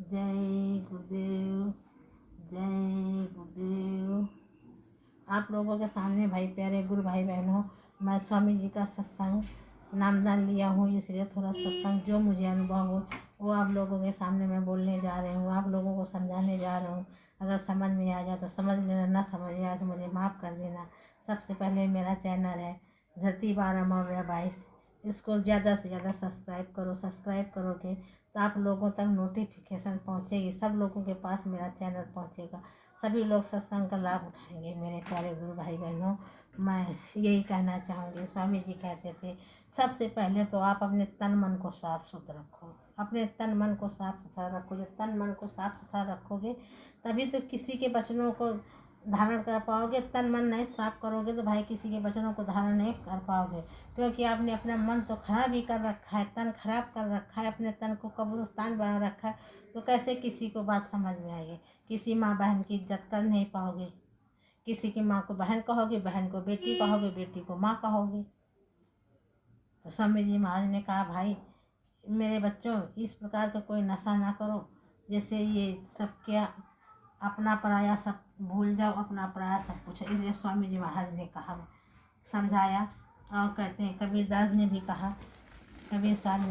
जय गुरुदेव, जय गुरुदेव। आप लोगों के सामने भाई प्यारे गुरु भाई बहनों, मैं स्वामी जी का सत्संग नामदान लिया हूँ, इसलिए थोड़ा सत्संग जो मुझे अनुभव हो वो आप लोगों के सामने मैं बोलने जा रही हूँ, आप लोगों को समझाने जा रहा हूँ। अगर समझ में आ जाए तो समझ लेना, ना समझ में आए तो मुझे माफ़ कर देना। सबसे पहले मेरा चैनल है धरती 12 मौर्य 22, इसको ज़्यादा से ज़्यादा सब्सक्राइब करो। सब्सक्राइब करोगे तो आप लोगों तक नोटिफिकेशन पहुँचेगी, सब लोगों के पास मेरा चैनल पहुँचेगा, सभी लोग सत्संग का लाभ उठाएंगे। मेरे प्यारे गुरु भाई बहनों, मैं यही कहना चाहूँगी। स्वामी जी कहते थे सबसे पहले तो आप अपने तन मन को साफ सुथरा रखो, अपने तन मन को साफ सुथरा रखो। जब तन मन को साफ सुथरा रखोगे तभी तो किसी के वचनों को धारण कर पाओगे। तन मन नहीं साफ करोगे तो भाई किसी के वचनों को धारण नहीं कर पाओगे, क्योंकि आपने अपना मन तो खराब ही कर रखा है, तन खराब कर रखा है, अपने तन को कब्रिस्तान बना रखा है, तो कैसे किसी को बात समझ में आएगी। किसी माँ बहन की इज्जत कर नहीं पाओगे, किसी की माँ को बहन कहोगे, बहन को बेटी कहोगे, बेटी को माँ कहोगे। तो स्वामी जी महाराज ने कहा भाई मेरे बच्चों, इस प्रकार का कोई नशा ना करो, जैसे ये सब क्या अपना पराया सब भूल जाओ, अपना पराया सब कुछ। इसलिए स्वामी जी महाराज ने कहा, समझाया। और कहते हैं कबीरदास ने भी कहा, कबीर साहब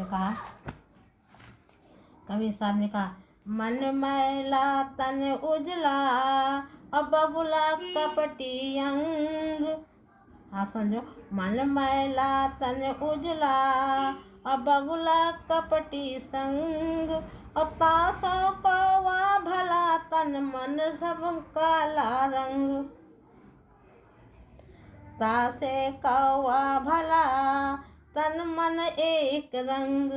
ने कहा मन मैला तन उजला और बबुला कपटी अंग। आप समझो, मन मैला तन उजला और बबुला कपटी संग, और तासों कौवा भला तन मन सब काला रंग। तासे कौवा भला तन मन एक रंग।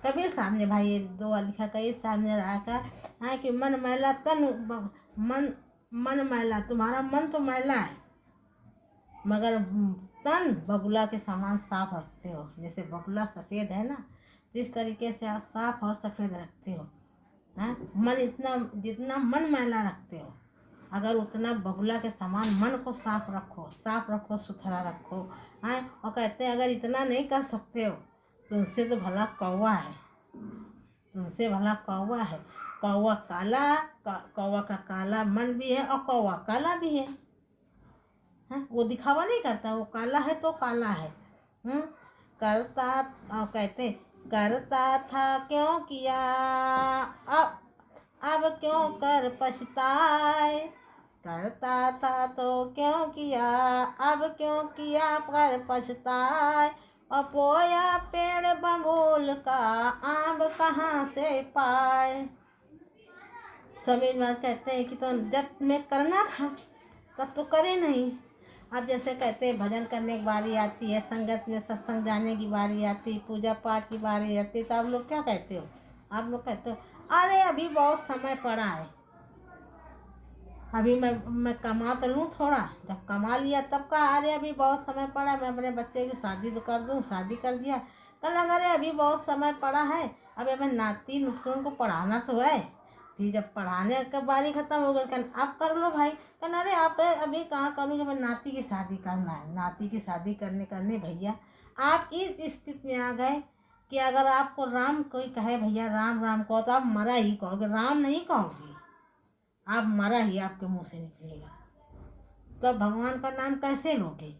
कबीर साहब ने भाई ये दो लिखा, कबीर साहब ने रखा है कि मन मैला तन मन मैला, तुम्हारा मन तो मैला है मगर तन बगुला के समान साफ रखते हो। जैसे बगुला सफ़ेद है ना, जिस तरीके से आप साफ और सफ़ेद रखते हो, हैं मन इतना जितना मन मैला रखते हो, अगर उतना बगुला के समान मन को साफ रखो, सुथरा रखो। हैं और कहते हैं अगर इतना नहीं कर सकते हो तुमसे तो भला कौवा है, तुमसे भला कौवा है। कौवा काला, कौवा का काला मन भी है और कौवा काला भी है। वो दिखावा नहीं करता, वो काला है तो काला है। करता, कहते करता था क्यों किया, अब क्यों कर पछताए। करता था तो क्यों किया, अब क्यों किया कर पछताए। और पोया पेड़ बबूल का आम कहाँ से पाए। स्वामी महाराज कहते हैं कि तो जब मैं करना था तब तो करे नहीं। अब जैसे कहते हैं भजन करने की बारी आती है, संगत में सत्संग जाने की बारी आती, पूजा पाठ की बारी आती है, तो आप लोग क्या कहते हो? आप लोग कहते हो अरे अभी बहुत समय पड़ा है, अभी मैं कमा तो लूँ थोड़ा, जब कमा लिया तब कहा अरे अभी बहुत समय पड़ा, मैं अपने बच्चे की शादी तो कर दूँ, शादी कर दिया। कल अगर अभी बहुत समय पड़ा है, अभी मैं नाती नुतकों को पढ़ाना तो है, फिर जब पढ़ाने का बारी खत्म हो गई कल आप कर लो भाई। कल अरे आप अभी कहाँ करूँगी, मैं नाती की शादी करना है। नाती की शादी करने भैया आप इस स्थिति में आ गए कि अगर आपको राम कोई कहे भैया राम राम कहो तो आप मरा ही कहोगे, राम नहीं कहोगे, आप मरा ही आपके मुंह से निकलेगा। तो भगवान का नाम कैसे लोगे?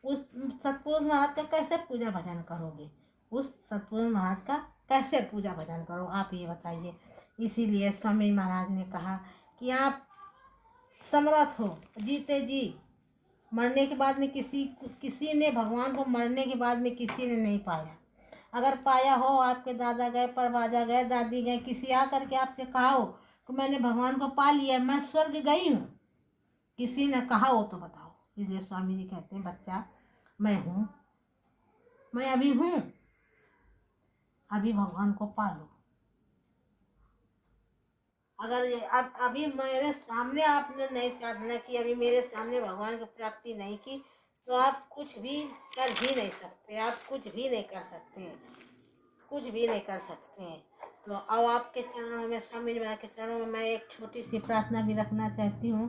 उस सतपुरुष महाराज का कैसे पूजा भजन करोगे? उस सतपुरुष महाराज का कैसे पूजा भजन करो, आप ये बताइए। इसीलिए स्वामी महाराज ने कहा कि आप समर्थ हो, जीते जी मरने के बाद में किसी ने भगवान को मरने के बाद में किसी ने नहीं पाया। अगर पाया हो, आपके दादा गए, परवाजा गए, दादी गए, किसी आ करके आपसे कहा हो कि मैंने भगवान को पा लिया, मैं स्वर्ग गई हूँ, किसी ने कहा हो तो बताओ। इसलिए स्वामी जी कहते हैं बच्चा मैं हूँ, मैं अभी हूँ, अभी भगवान को पालो। अगर ये अब अभी मेरे सामने आपने नहीं साधना की, अभी मेरे सामने भगवान की प्राप्ति नहीं की, तो आप कुछ भी कर भी नहीं सकते, आप कुछ भी नहीं कर सकते, कुछ भी नहीं कर सकते हैं। तो अब आपके चरणों में, स्वामी जी के चरणों में मैं एक छोटी सी प्रार्थना भी रखना चाहती हूँ।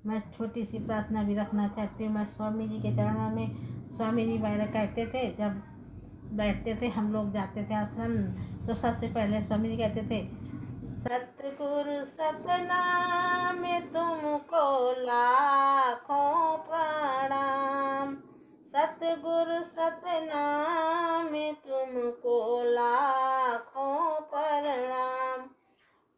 मैं स्वामी जी के चरणों में, स्वामी जी वगैरह कहते थे जब बैठते थे, हम लोग जाते थे आश्रम, तो सबसे पहले स्वामी जी कहते थे, सतगुरु सतनाम तुमको लाखों प्रणाम, सतगुरु सतनाम तुमको लाखों प्रणाम।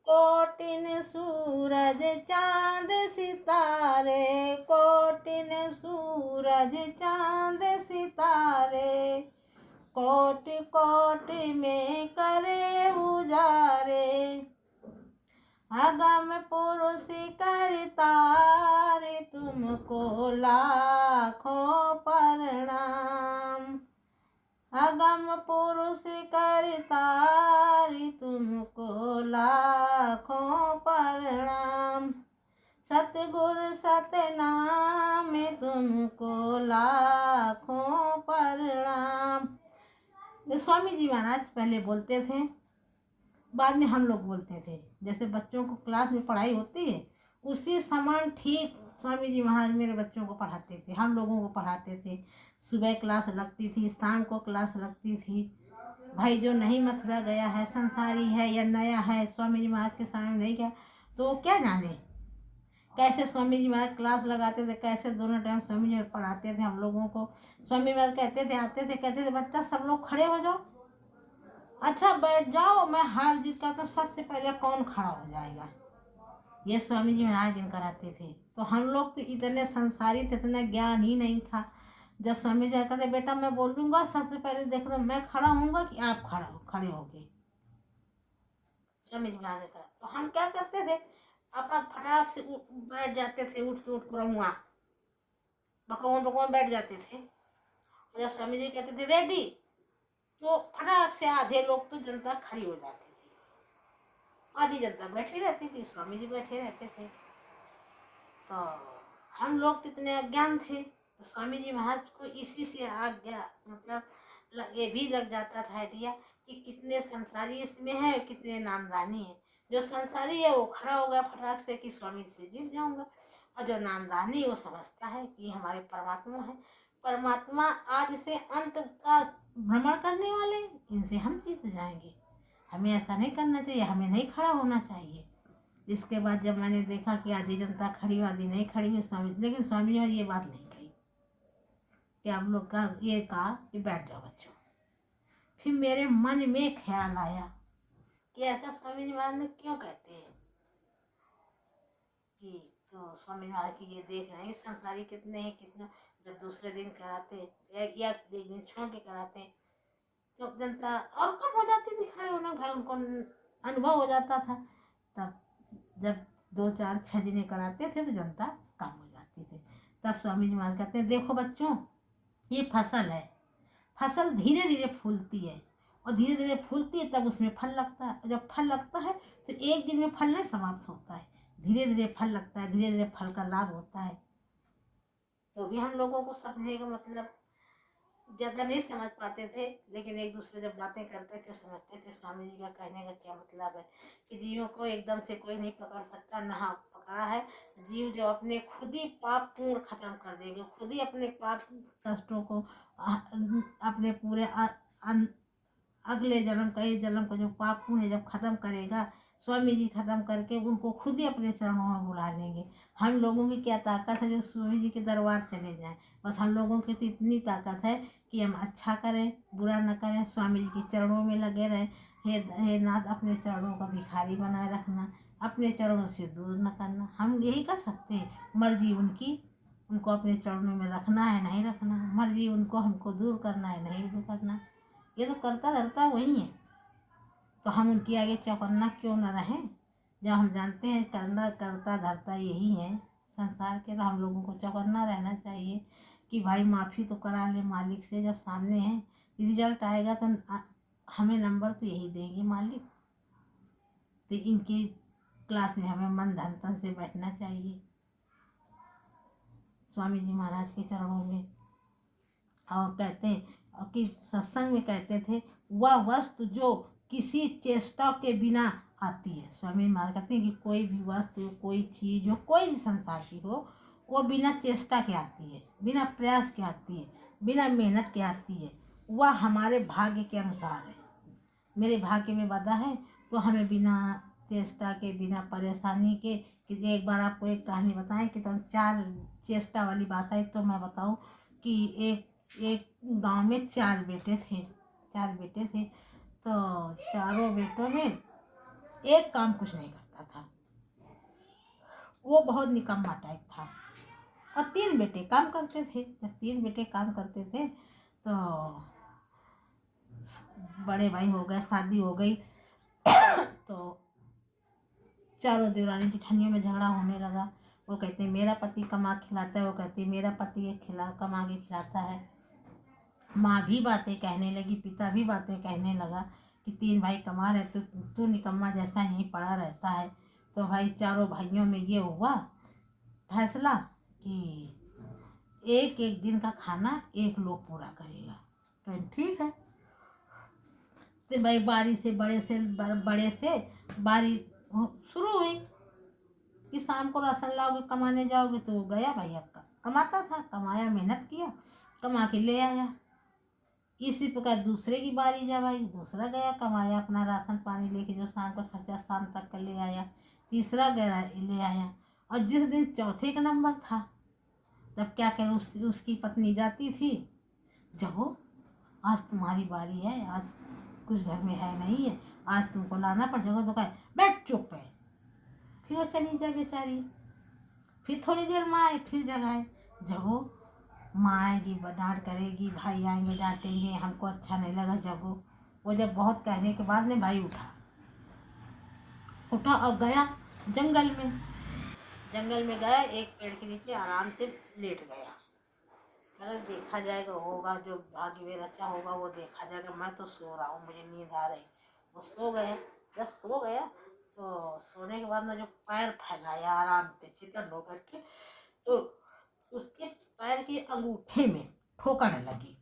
कोटिन सूरज चांद सितारे, कोटिन सूरज चांद सितारे, कोटि कोटि में करे उजारे, अगम पुरुष करतारे तुमको लाखों प्रणाम, अगम पुरुष करतारी तुमको लाखों प्रणाम, सतगुरु सतनाम तुमको लाखों प्रणाम। स्वामी जी महाराज पहले बोलते थे, बाद में हम लोग बोलते थे। जैसे बच्चों को क्लास में पढ़ाई होती है उसी समान ठीक स्वामी जी महाराज मेरे बच्चों को पढ़ाते थे, हम लोगों को पढ़ाते थे। सुबह क्लास लगती थी, शाम को क्लास लगती थी। भाई जो नहीं मथुरा गया है, संसारी है या नया है, स्वामी जी महाराज के सामने नहीं गया तो वो क्या जाने कैसे स्वामी जी महाराज क्लास लगाते थे, कैसे दोनों टाइम स्वामी जी पढ़ाते थे हम लोगों को। स्वामी महाराज कहते थे, आते थे, कहते थे बेटा सब लोग खड़े हो जाओ, अच्छा बैठ जाओ, मैं हार जीत का तो सबसे पहले कौन खड़ा हो जाएगा। ये स्वामी जी महाराज दिन कराते थे। तो हम लोग तो इतने संसारी थे, इतना ज्ञान ही नहीं था। जब स्वामी जी कहते बेटा मैं बोलूंगा सबसे पहले देख लो मैं खड़ा होऊंगा कि आप खड़े होगे। स्वामी जी महाराज का तो हम क्या करते थे, अपन फटाक से बैठ जाते थे, उठ के रहुआ बकौन बकौन बैठ जाते थे। जब स्वामी जी कहते थे रेडी तो फटाक से आधे लोग तो जनता खड़ी हो जाती थी, आधी जनता बैठी रहती थी, स्वामी जी बैठे रहते थे। तो हम लोग कितने अज्ञान थे, तो स्वामी जी महाराज को इसी से आज्ञा मतलब ये भी लग जाता था आइडिया कि कितने संसारी इसमें है, कितने नामदानी है। जो संसारी है वो खड़ा हो गया फटाक से कि स्वामी से जीत जाऊंगा, और जो नामदानी वो समझता है कि हमारे परमात्मा है, परमात्मा आज से अंत का भ्रमण करने वाले, इनसे हम जीत जाएंगे। हमें ऐसा नहीं करना चाहिए, हमें नहीं खड़ा होना चाहिए। इसके बाद जब मैंने देखा कि आधी जनता खड़ी हुई आधी नहीं खड़ी हुई, लेकिन स्वामी जी ने ये बात नहीं कही कि आप लोग का ये कहा कि बैठ जाओ बच्चों। फिर मेरे मन में ख्याल आया कि ऐसा स्वामी जी महाराज ने क्यों कहते हैं कि, तो स्वामी जी महाराज की ये देख रहे हैं संसारी कितने हैं, कितना जब दूसरे दिन कराते या एक दिन छोड़ के कराते तो जनता और कम हो जाती थी खड़े होना, भाई उनको अनुभव हो जाता था। तब जब 2 4 6 दिन कराते थे तो जनता कम हो जाती थी। तब स्वामी जी महाराज कहते हैं देखो बच्चों ये फसल है, फसल धीरे धीरे फूलती है और धीरे धीरे फूलती है तब उसमें फल लगता है, और जब फल लगता है तो एक दिन में फल नहीं समाप्त होता है, धीरे धीरे फल लगता है, धीरे धीरे फल का लाभ होता है। तो भी हम लोगों को समझने का मतलब ज़्यादा नहीं समझ पाते थे, लेकिन एक दूसरे जब बातें करते थे समझते थे स्वामी जी का कहने का क्या मतलब है कि जीवों को एकदम से कोई नहीं पकड़ सकता, ना पकड़ा है। जीव जो अपने खुद ही पाप पूर्ण खत्म कर देंगे, खुद ही अपने पाप कष्टों को अपने पूरे अगले जन्म का ये जन्म का जो पाप पुण्य जब खत्म करेगा स्वामी जी खत्म करके उनको खुद ही अपने चरणों में बुला लेंगे। हम लोगों की क्या ताकत है जो स्वामी जी के दरबार चले जाएं, बस हम लोगों की तो इतनी ताकत है कि हम अच्छा करें बुरा न करें, स्वामी जी के चरणों में लगे रहें। हे नाथ अपने चरणों का भिखारी बनाए रखना, अपने चरणों से दूर न करना। हम यही कर सकते हैं, मर्जी उनकी, उनको अपने चरणों में रखना है नहीं रखना, मर्जी उनको हमको दूर करना है नहीं दूर करना, ये तो करता धरता वही है। तो हम उनके आगे चौकन्ना क्यों न रहें, जब हम जानते हैं करना करता धरता यही है संसार के। तो हम लोगों को चौकन्ना रहना चाहिए कि भाई माफ़ी तो करा ले मालिक से, जब सामने है रिजल्ट आएगा तो हमें नंबर तो यही देंगे मालिक। तो इनकी क्लास में हमें मन धन तन से बैठना चाहिए स्वामी जी महाराज के चरणों में। और कहते हैं कि सत्संग में कहते थे वह वस्तु जो किसी चेष्टा के बिना आती है। स्वामी महाराज कहते हैं कि कोई भी वस्तु कोई चीज़ हो कोई भी संसार की हो वो बिना चेष्टा के आती है, बिना प्रयास के आती है, बिना मेहनत के आती है, वह हमारे भाग्य के अनुसार है। मेरे भाग्य में बंधा है। तो हमें बिना चेष्टा के, बिना परेशानी के, कि एक बार आपको एक कहानी बताएं कि तो 4 चेष्टा वाली बात है। तो मैं बताऊं कि एक एक गांव में 4 बेटे थे। 4 बेटे थे। तो चारों बेटों में एक काम कुछ नहीं करता था, वो बहुत निकम्मा टाइप था। और 3 बेटे काम करते थे। जब 3 बेटे काम करते थे तो बड़े भाई हो गए, शादी हो गई। तो चारों देवरानी जेठानियों में झगड़ा होने लगा। वो कहते मेरा पति कमा खिलाता है, वो कहती मेरा पति ये कमा के खिलाता है। माँ भी बातें कहने लगी, पिता भी बातें कहने लगा कि 3 भाई कमा रहे तो तू निकम्मा जैसा यहीं पड़ा रहता है। तो भाई चारों भाइयों में ये हुआ फैसला कि एक एक दिन का खाना एक लोग पूरा करेगा। तो ठीक है। तो भाई बारी से बड़े से बारी शुरू हुई कि शाम को राशन लाओगे, कमाने जाओगे। तो वो गया भाई, आपका कमाता था, कमाया, मेहनत किया, कमा के ले आया। इसी प्रकार दूसरे की बारी जब आई, दूसरा गया, कमाया, अपना राशन पानी लेके जो शाम का खर्चा शाम तक का ले आया। तीसरा गया, ले आया। और जिस दिन चौथे का नंबर था, तब क्या करें, उसकी पत्नी जाती थी, जगो आज तुम्हारी बारी है, आज कुछ घर में है नहीं है, आज तुमको लाना पड़। जगो तो कहे बैठ चुप है। फिर वो चली जाए बेचारी। फिर थोड़ी देर माँ आए, फिर जगाए, जगो। माँ आएगी, डांट करेगी, भाई आएंगे डांटेंगे, हमको अच्छा नहीं लगा, जगो। वो जब बहुत कहने के बाद में भाई उठा उठा और गया जंगल में। जंगल में गया, एक पेड़ के नीचे आराम से लेट गया। अरे देखा जाएगा, होगा जो भाग्य में रचा होगा वो देखा जाएगा, मैं तो सो रहा हूँ, मुझे नींद आ रही। वो सो गया। जब सो गया तो सोने के बाद में जो पैर फैलाया आराम से चिकन होकर के, तो उसके पैर के अंगूठे में ठोकर लगी।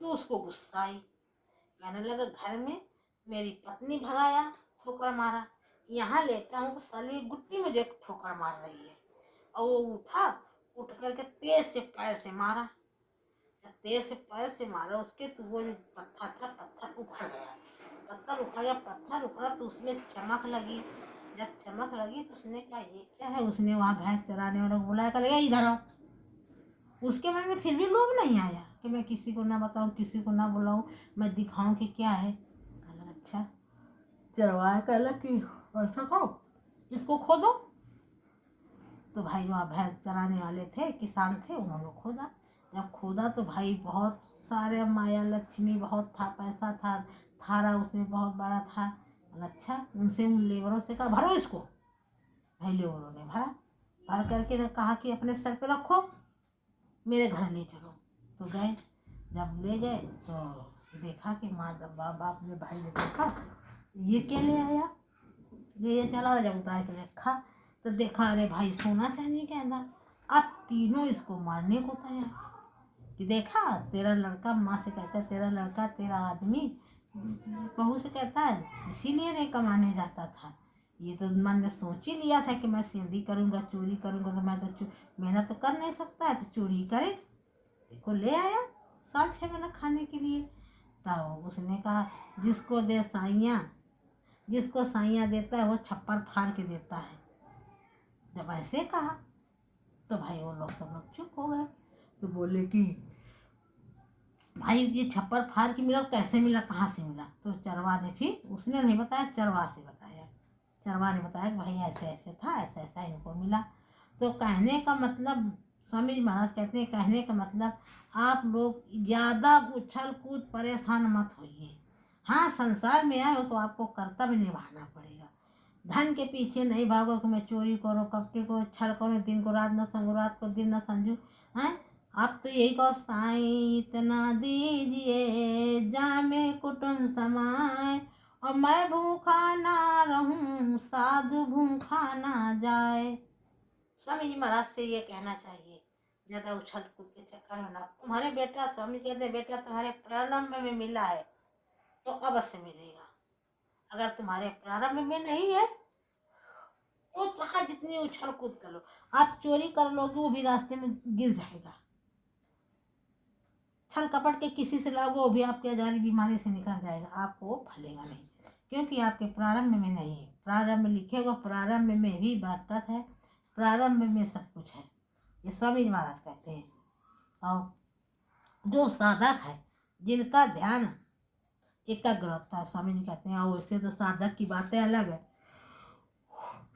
तो उसको गुस्सा आई, कहने लगा घर में मेरी पत्नी भगाया, ठोकर मारा, यहाँ लेटा हूँ तो साली गुट्टी मुझे ठोकर मार रही है। और वो उठा, उठ करके तेज से पैर से मारा। जब तेज से पैर से मारा उसके, तो वो जो पत्थर था, पत्थर उखड़ गया। पत्थर उखड़ गया, पत्थर उखड़ा तो उसमें चमक लगी। जब चमक लगी तो उसने कहा ये क्या है। उसने वहाँ भैंस चराने वालों को बुलाया, कर इधर आओ। उसके मन में फिर भी लोभ नहीं आया कि मैं किसी को ना बताऊं, किसी को ना बुलाऊं, मैं दिखाऊं कि क्या है। कहला अच्छा चरवाया, कहला कि ऐसा करो, इसको खोदो। तो भाई वहाँ भैंस चराने वाले थे, किसान थे, उन्होंने खोदा। जब खोदा तो भाई बहुत सारे माया लक्ष्मी बहुत था, पैसा था, थारा उसमें बहुत बड़ा था। अच्छा, उनसे उन लेबरों से कहा भरो इसको। भाई लेबरों ने भरा। भर करके कहा कि अपने सर पे रखो, मेरे घर ले चलो। तो गए। जब ले गए तो देखा कि माँ बाप ने, भाई ने देखा ये क्या ले आया, ले चला। जब उतार के रखा तो देखा, अरे भाई सोना चांदी के अंदर। अब तीनों इसको मारने को तैयार। कि देखा तेरा लड़का, माँ से कहता है तेरा लड़का, तेरा आदमी बहू से कहता है इसीलिए नहीं कमाने जाता था। ये तो मन में सोच ही लिया था कि मैं सिंधी करूँगा, चोरी करूँगा, तो मैं तो मेहनत तो कर नहीं सकता है, तो चोरी करे। देखो ले आया 7-6 महीना खाने के लिए। तब उसने कहा जिसको दे साइयाँ, जिसको साइयाँ देता है वो छप्पर फाड़ के देता है। जब ऐसे कहा तो भाई वो लोग सब लोग चुप हो गए। तो बोले कि भाई ये छप्पर फाड़ के मिला, कैसे मिला, कहाँ से मिला। तो चरवा ने, फिर उसने नहीं बताया, चरवा से बताया। चरवा ने बताया कि भाई ऐसे ऐसे था, ऐसा ऐसा इनको मिला। तो कहने का मतलब, स्वामी जी महाराज कहते हैं, कहने का मतलब आप लोग ज़्यादा उछल कूद परेशान मत होइए। हाँ, संसार में आए हो तो आपको कर्तव्य निभाना पड़ेगा। धन के पीछे नहीं भागो कि मैं चोरी करो, कपटे को छल करो, दिन को रात न समझू, रात को दिन न समझू। हैं, आप तो यही कहो साईं इतना दीजिए जामे कुटुंब समाए, और मैं भूखा ना रहूं साधु भूखा ना जाए। स्वामी जी महाराज से ये कहना चाहिए, ज्यादा उछल कूद के चक्कर में ना। तुम्हारे बेटा, स्वामी कहते हैं बेटा तुम्हारे प्रारंभ में मिला है तो अवश्य मिलेगा। अगर तुम्हारे प्रारंभ में नहीं है तो चाहे जितनी उछल कूद कर लो, आप चोरी कर लोगे वो भी रास्ते में गिर जाएगा। छल कपट के किसी से लड़ोगे वो भी आपके अजारी बीमारी से निकल जाएगा, आपको वो फलेगा नहीं, क्योंकि आपके प्रारंभ में नहीं है। प्रारंभ में लिखेगा, प्रारंभ में भी बरकत है, प्रारंभ में सब कुछ है, ये स्वामी जी महाराज कहते हैं। और जो साधक है, जिनका ध्यान एकाग्र होता है, स्वामी जी कहते हैं, और वैसे तो साधक की बातें अलग है।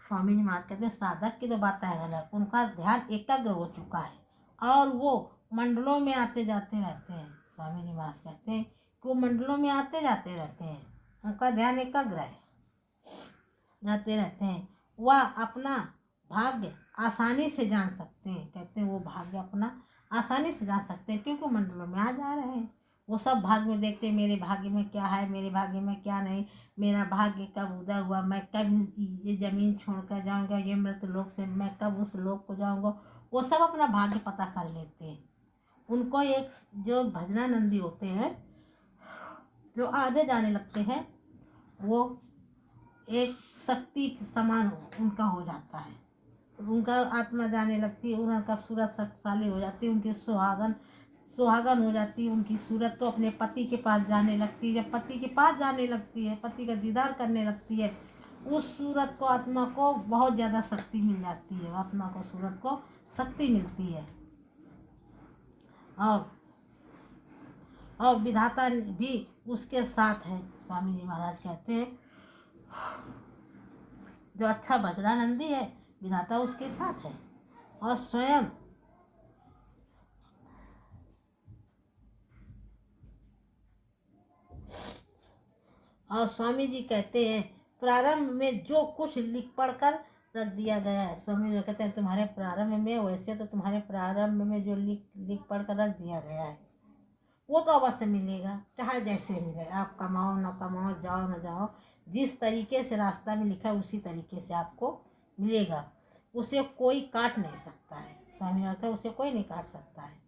स्वामी जी महाराज कहते हैं साधक की तो बातें अलग, उनका ध्यान एकाग्र हो चुका है और वो मंडलों में आते जाते रहते हैं। स्वामी जी महाराज कहते हैं कि वो मंडलों में आते जाते रहते हैं, उनका ध्यान एकाग्र है, जाते रहते हैं। वह अपना भाग्य आसानी से जान सकते हैं, कहते हैं वो भाग्य अपना आसानी से जान सकते हैं, क्योंकि मंडलों में आ जा रहे हैं। वो सब भाग्य में देखते हैं, मेरे भाग्य में क्या है, मेरे भाग्य में क्या नहीं, मेरा भाग्य कब उदय हुआ, मैं कब ये जमीन छोड़कर जाऊंगा, ये मृत लोक से मैं कब उस लोक को जाऊंगा, वो सब अपना भाग्य पता कर लेते हैं। उनको एक जो भजनानंदी होते हैं, जो आगे जाने लगते हैं, वो एक शक्ति के समान उनका हो जाता है, उनका आत्मा जाने लगती है, उनका सूरत शक्तिशाली हो जाती है, उनकी सुहागन हो जाती है, उनकी सूरत तो अपने पति के पास जाने लगती है। जब पति के पास जाने लगती है, पति का दीदार करने लगती है, उस सूरत को आत्मा को बहुत ज़्यादा शक्ति मिल जाती है, आत्मा को सूरत को शक्ति मिलती है। और विधाता भी उसके साथ है। स्वामी जी महाराज कहते हैं जो अच्छा भजनानंदी है, विधाता उसके साथ है। और स्वयं और स्वामी जी कहते हैं प्रारंभ में जो कुछ लिख पढ़कर रख दिया गया है, स्वामी जी कहते हैं तुम्हारे प्रारंभ में, वैसे तो तुम्हारे प्रारंभ में जो लिख पढ़कर रख दिया गया है वो तो अवश्य मिलेगा, चाहे जैसे मिले, आप कमाओ न कमाओ, जाओ न जाओ, जिस तरीके से रास्ता में लिखा है उसी तरीके से आपको मिलेगा, उसे कोई काट नहीं सकता है। स्वामी जी उसे कोई नहीं काट सकता है।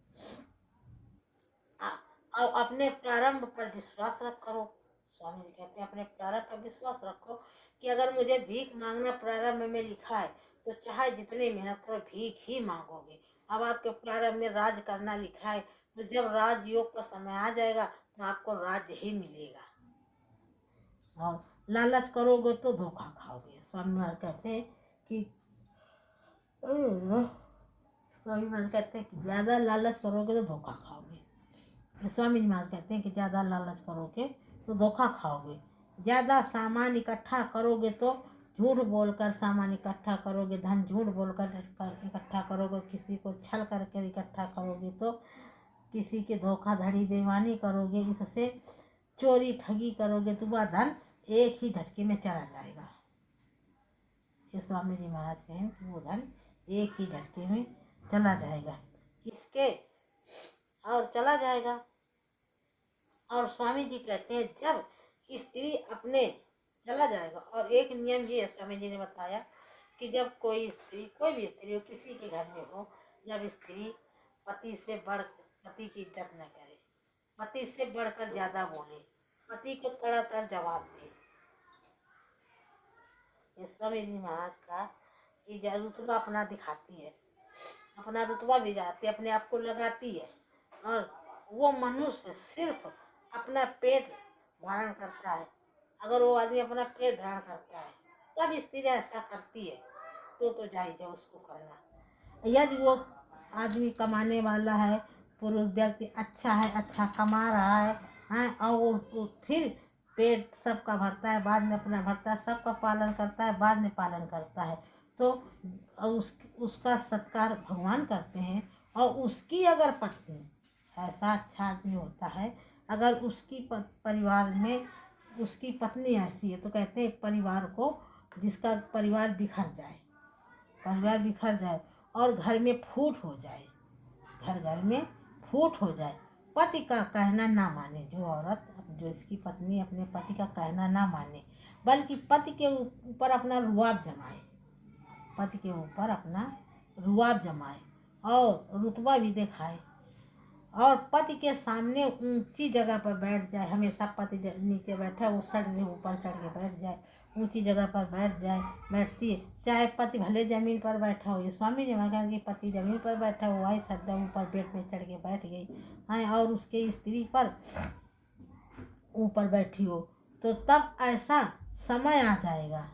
और अपने प्रारंभ पर विश्वास रख करो। स्वामी जी कहते हैं अपने प्रारंभ पर विश्वास रखो कि अगर मुझे भीख मांगना प्रारंभ में लिखा है तो चाहे जितनी मेहनत करो भीख ही मांगोगे। अब आपके प्रारंभ में राज करना लिखा है तो जब राजयोग का समय आ जाएगा तो आपको राज्य ही मिलेगा। और लालच करोगे तो धोखा खाओगे। स्वामी महाराज कहते हैं कि स्वामी महाराज कहते हैं कि ज़्यादा लालच करोगे तो धोखा खाओगे। स्वामी जी महाराज कहते हैं कि ज़्यादा लालच करोगे तो धोखा खाओगे, ज़्यादा सामान इकट्ठा करोगे तो झूठ बोलकर सामान इकट्ठा करोगे, धन झूठ बोलकर इकट्ठा करोगे, किसी को छल करके इकट्ठा करोगे तो किसी के धोखाधड़ी बेईमानी करोगे, इससे चोरी ठगी करोगे तो वह धन एक ही झटके में चला जाएगा। ये स्वामी जी महाराज कहें कि वो धन एक ही झटके में चला जाएगा, इसके और चला जाएगा। और स्वामी जी कहते हैं जब स्त्री अपने चला जाएगा, और एक नियम ये है स्वामी जी ने बताया कि जब कोई स्त्री, कोई भी स्त्री हो, किसी के घर में हो, जब स्त्री पति की इज्जत न करे, पति से बढ़कर ज्यादा बोले, पति को तड़ातड़ जवाब दे, ये स्वामी जी महाराज का कि रुतबा अपना दिखाती है, अपना रुतबा भी जाती है, अपने आप को लगाती है। और वो मनुष्य सिर्फ अपना पेट धारण करता है, अगर वो आदमी अपना पेट धारण करता है तब स्त्री ऐसा करती है तो जायज है उसको करना। यदि वो आदमी कमाने वाला है, पुरुष व्यक्ति अच्छा है, अच्छा कमा रहा है, और वो फिर पेट सबका भरता है, बाद में अपना भरता है, सबका पालन करता है, बाद में पालन करता है, तो उसका सत्कार भगवान करते हैं। और उसकी अगर पत्नी, ऐसा अच्छा आदमी होता है, अगर उसकी परिवार में उसकी पत्नी ऐसी है तो कहते हैं परिवार को, जिसका परिवार बिखर जाए और घर में फूट हो जाए, घर में फूट हो जाए, पति का कहना ना माने, जो औरत, जो इसकी पत्नी अपने पति का कहना ना माने, बल्कि पति के ऊपर अपना रुआब जमाए, पति के ऊपर अपना रुआब जमाए और रुतबा भी दिखाए और पति के सामने ऊंची जगह पर बैठ जाए। हमेशा पति नीचे बैठा, वो सर से ऊपर चढ़ के बैठ जाए, ऊंची जगह पर बैठ जाए, बैठती है। चाहे पति भले जमीन पर बैठा हो, ये स्वामी जी महाराज कि पति जमीन पर बैठा हुआ है, सरदा ऊपर बेड में चढ़ के बैठ गई है और उसके स्त्री पर ऊपर बैठी हो, तो तब ऐसा समय आ जाएगा।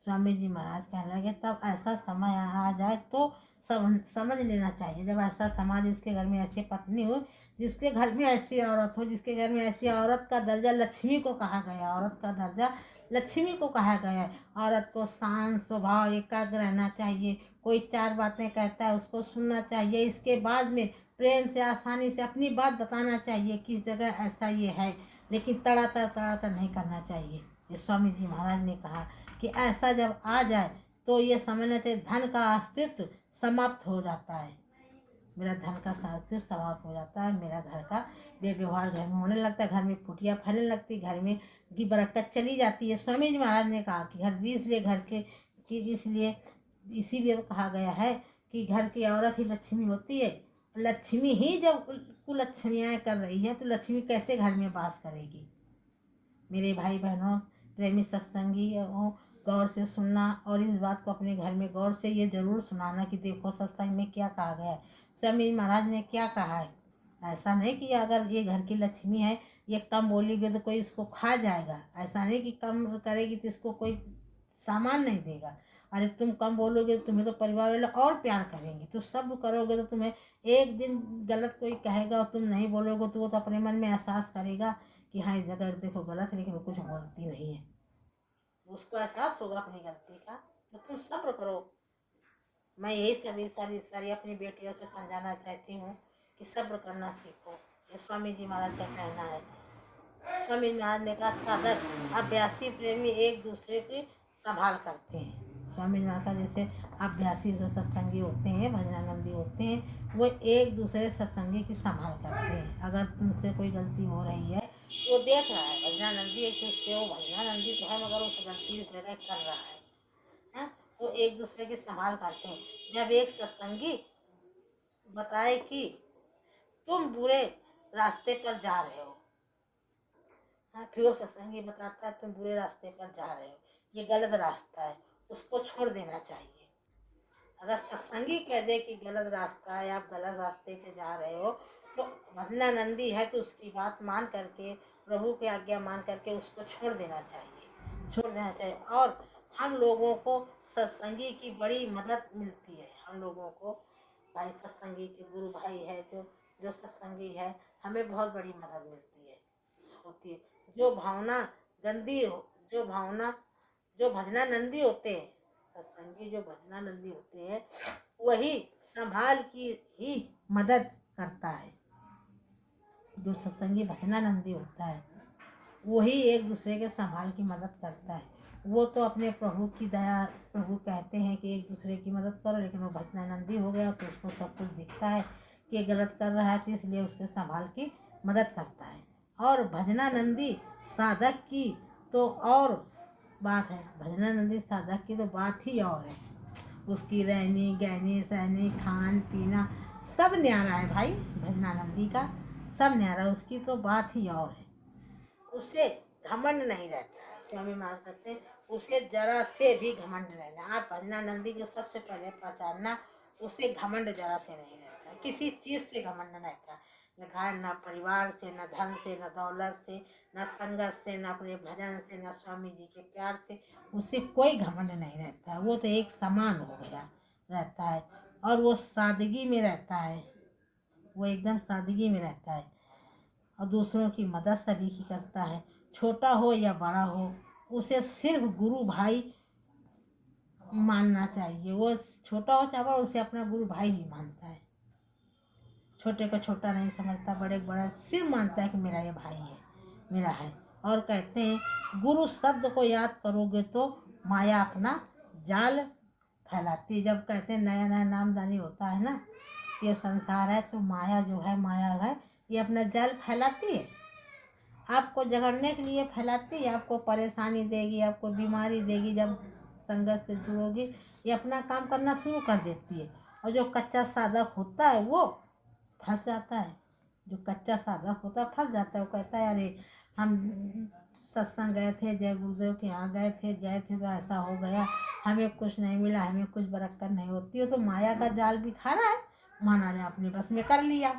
स्वामी जी महाराज कहने लगे तब ऐसा समय आ जाए तो सब समझ लेना चाहिए। जब ऐसा समाज, जिसके घर में ऐसी पत्नी हो, जिसके घर में ऐसी औरत हो, जिसके घर में ऐसी औरत का दर्जा लक्ष्मी को कहा गया, औरत का दर्जा लक्ष्मी को कहा गया है। औरत को शांत स्वभाव, एकाग्र रहना चाहिए। कोई चार बातें कहता है उसको सुनना चाहिए, इसके बाद में प्रेम से आसानी से अपनी बात बताना चाहिए, किस जगह ऐसा ये है, लेकिन तड़ातर नहीं करना चाहिए। ये स्वामी जी महाराज ने कहा कि ऐसा जब आ जाए तो ये समझना चाहिए धन का अस्तित्व समाप्त हो जाता है। मेरा धन का अस्तित्व समाप्त हो जाता है, मेरा घर का बेव्यवहार घर में होने लगता है, घर में फुटियाँ फैलने लगती, घर में की बरकत चली जाती है। स्वामी जी महाराज ने कहा कि घर के इसलिए इसीलिए तो कहा गया है कि घर की औरत ही लक्ष्मी होती है। लक्ष्मी ही जब कुलक्ष्मियाँ कर रही है तो लक्ष्मी कैसे घर में वास करेगी। मेरे भाई बहनों, प्रेमी सत्संगी हो, गौर से सुनना और इस बात को अपने घर में गौर से ये जरूर सुनाना कि देखो सत्संग में क्या कहा गया है, स्वामी महाराज ने क्या कहा है। ऐसा नहीं कि अगर ये घर की लक्ष्मी है, ये कम बोलेगी तो कोई इसको खा जाएगा। ऐसा नहीं कि कम करेगी तो इसको कोई सामान नहीं देगा। अरे तुम कम बोलोगे तो तुम्हें तो परिवार वाले और प्यार करेंगे। तो सब करोगे तो तुम्हें एक दिन गलत कोई कहेगा और तुम नहीं बोलोगे तो वो तो अपने मन में एहसास करेगा कि हाँ इस जगह देखो गलत है, लेकिन वो कुछ बोलती नहीं है। उसको एहसास होगा अपनी गलती का, तो तुम सब्र करो। मैं यही सभी सारी अपनी बेटियों से समझाना चाहती हूँ कि सब्र करना सीखो। ये स्वामी जी महाराज का कहना है। स्वामी महाराज ने कहा साधक अभ्यासी प्रेमी एक दूसरे की संभाल करते हैं। स्वामी महाराज का जैसे अभ्यासी जो सत्संगी होते हैं, भजनानंदी होते हैं, वो एक दूसरे सत्संगी की संभाल करते हैं। अगर तुमसे कोई गलती हो रही है, वो देख रहा है भजनानंदी है कि उससे वो भजनानंदी तो है मगर उस गलती इस जगह कर रहा है, तो एक दूसरे की संभाल करते हैं। जब एक सत्संगी बताए कि तुम बुरे रास्ते पर जा रहे हो, फिर वो सत्संगी बताता है तुम बुरे रास्ते पर जा रहे हो, ये गलत रास्ता है, उसको छोड़ देना चाहिए। अगर सत्संगी कह दे कि गलत रास्ता है, आप गलत रास्ते पे जा रहे हो, तो भजनानंदी है तो उसकी बात मान करके, प्रभु की आज्ञा मान करके उसको छोड़ देना चाहिए। और हम लोगों को सत्संगी की बड़ी मदद मिलती है। हम लोगों को भाई सत्संगी के गुरु भाई है, जो सत्संगी है, हमें बहुत बड़ी मदद होती है। जो भजनानंदी होते हैं, सत्संगी जो भजनानंदी होते हैं, वही संभाल की ही मदद करता है। जो सत्संगी भजनानंदी होता है वही एक दूसरे के संभाल की मदद करता है। वो तो अपने प्रभु की दया, प्रभु कहते हैं कि एक दूसरे की मदद करो, लेकिन वो भजनानंदी हो गया तो उसको सब कुछ दिखता है कि गलत कर रहा है, तो इसलिए उसके संभाल की मदद करता है। और भजनानंदी साधक की तो और बात है, भजनानंदी साधक की तो बात ही और है। उसकी रहनी गहनी सहनी खान पीना सब न्यारा है भाई, भजनानंदी का सब न्यारा, उसकी तो बात ही और है। उसे घमंड नहीं रहता है। स्वामी महाराज कहते हैं उसे जरा से भी घमंड रहना। आप भजनानंदी को सबसे पहले पहचानना, उसे घमंड जरा से नहीं रहता, किसी चीज से घमंड नहीं रहता। न परिवार से, न धन से, न दौलत से, न संगत से, न अपने भजन से, न स्वामी जी के प्यार से, उससे कोई घमंड नहीं रहता। वो तो एक समान हो गया रहता है। और वो सादगी में रहता है, वो एकदम सादगी में रहता है और दूसरों की मदद सभी की करता है। छोटा हो या बड़ा हो, उसे सिर्फ गुरु भाई मानना चाहिए। वो छोटा हो चाहे बड़ा, उसे अपना गुरु भाई ही मानता है। छोटे को छोटा नहीं समझता, बड़े को बड़ा सिर्फ मानता है कि मेरा ये भाई है, मेरा है। और कहते हैं गुरु शब्द को याद करोगे तो माया अपना जाल फैलाती है। जब कहते हैं नया नया नामदानी होता है ना, ये संसार है तो माया जो है, माया है, ये अपना जाल फैलाती है, आपको जगड़ने के लिए फैलाती है, आपको परेशानी देगी, आपको बीमारी देगी। जब संगत से जुड़ोगी ये अपना काम करना शुरू कर देती है। और जो कच्चा साधक होता है वो फंस जाता है, जो कच्चा साधक होता है फंस जाता है। वो कहता है अरे हम सत्संग गए थे, जय गुरुदेव के यहाँ गए थे तो ऐसा हो गया, हमें कुछ नहीं मिला, हमें कुछ बरकत नहीं होती। हो तो माया का जाल भी खा रहा है, माना ने अपने बस में कर लिया।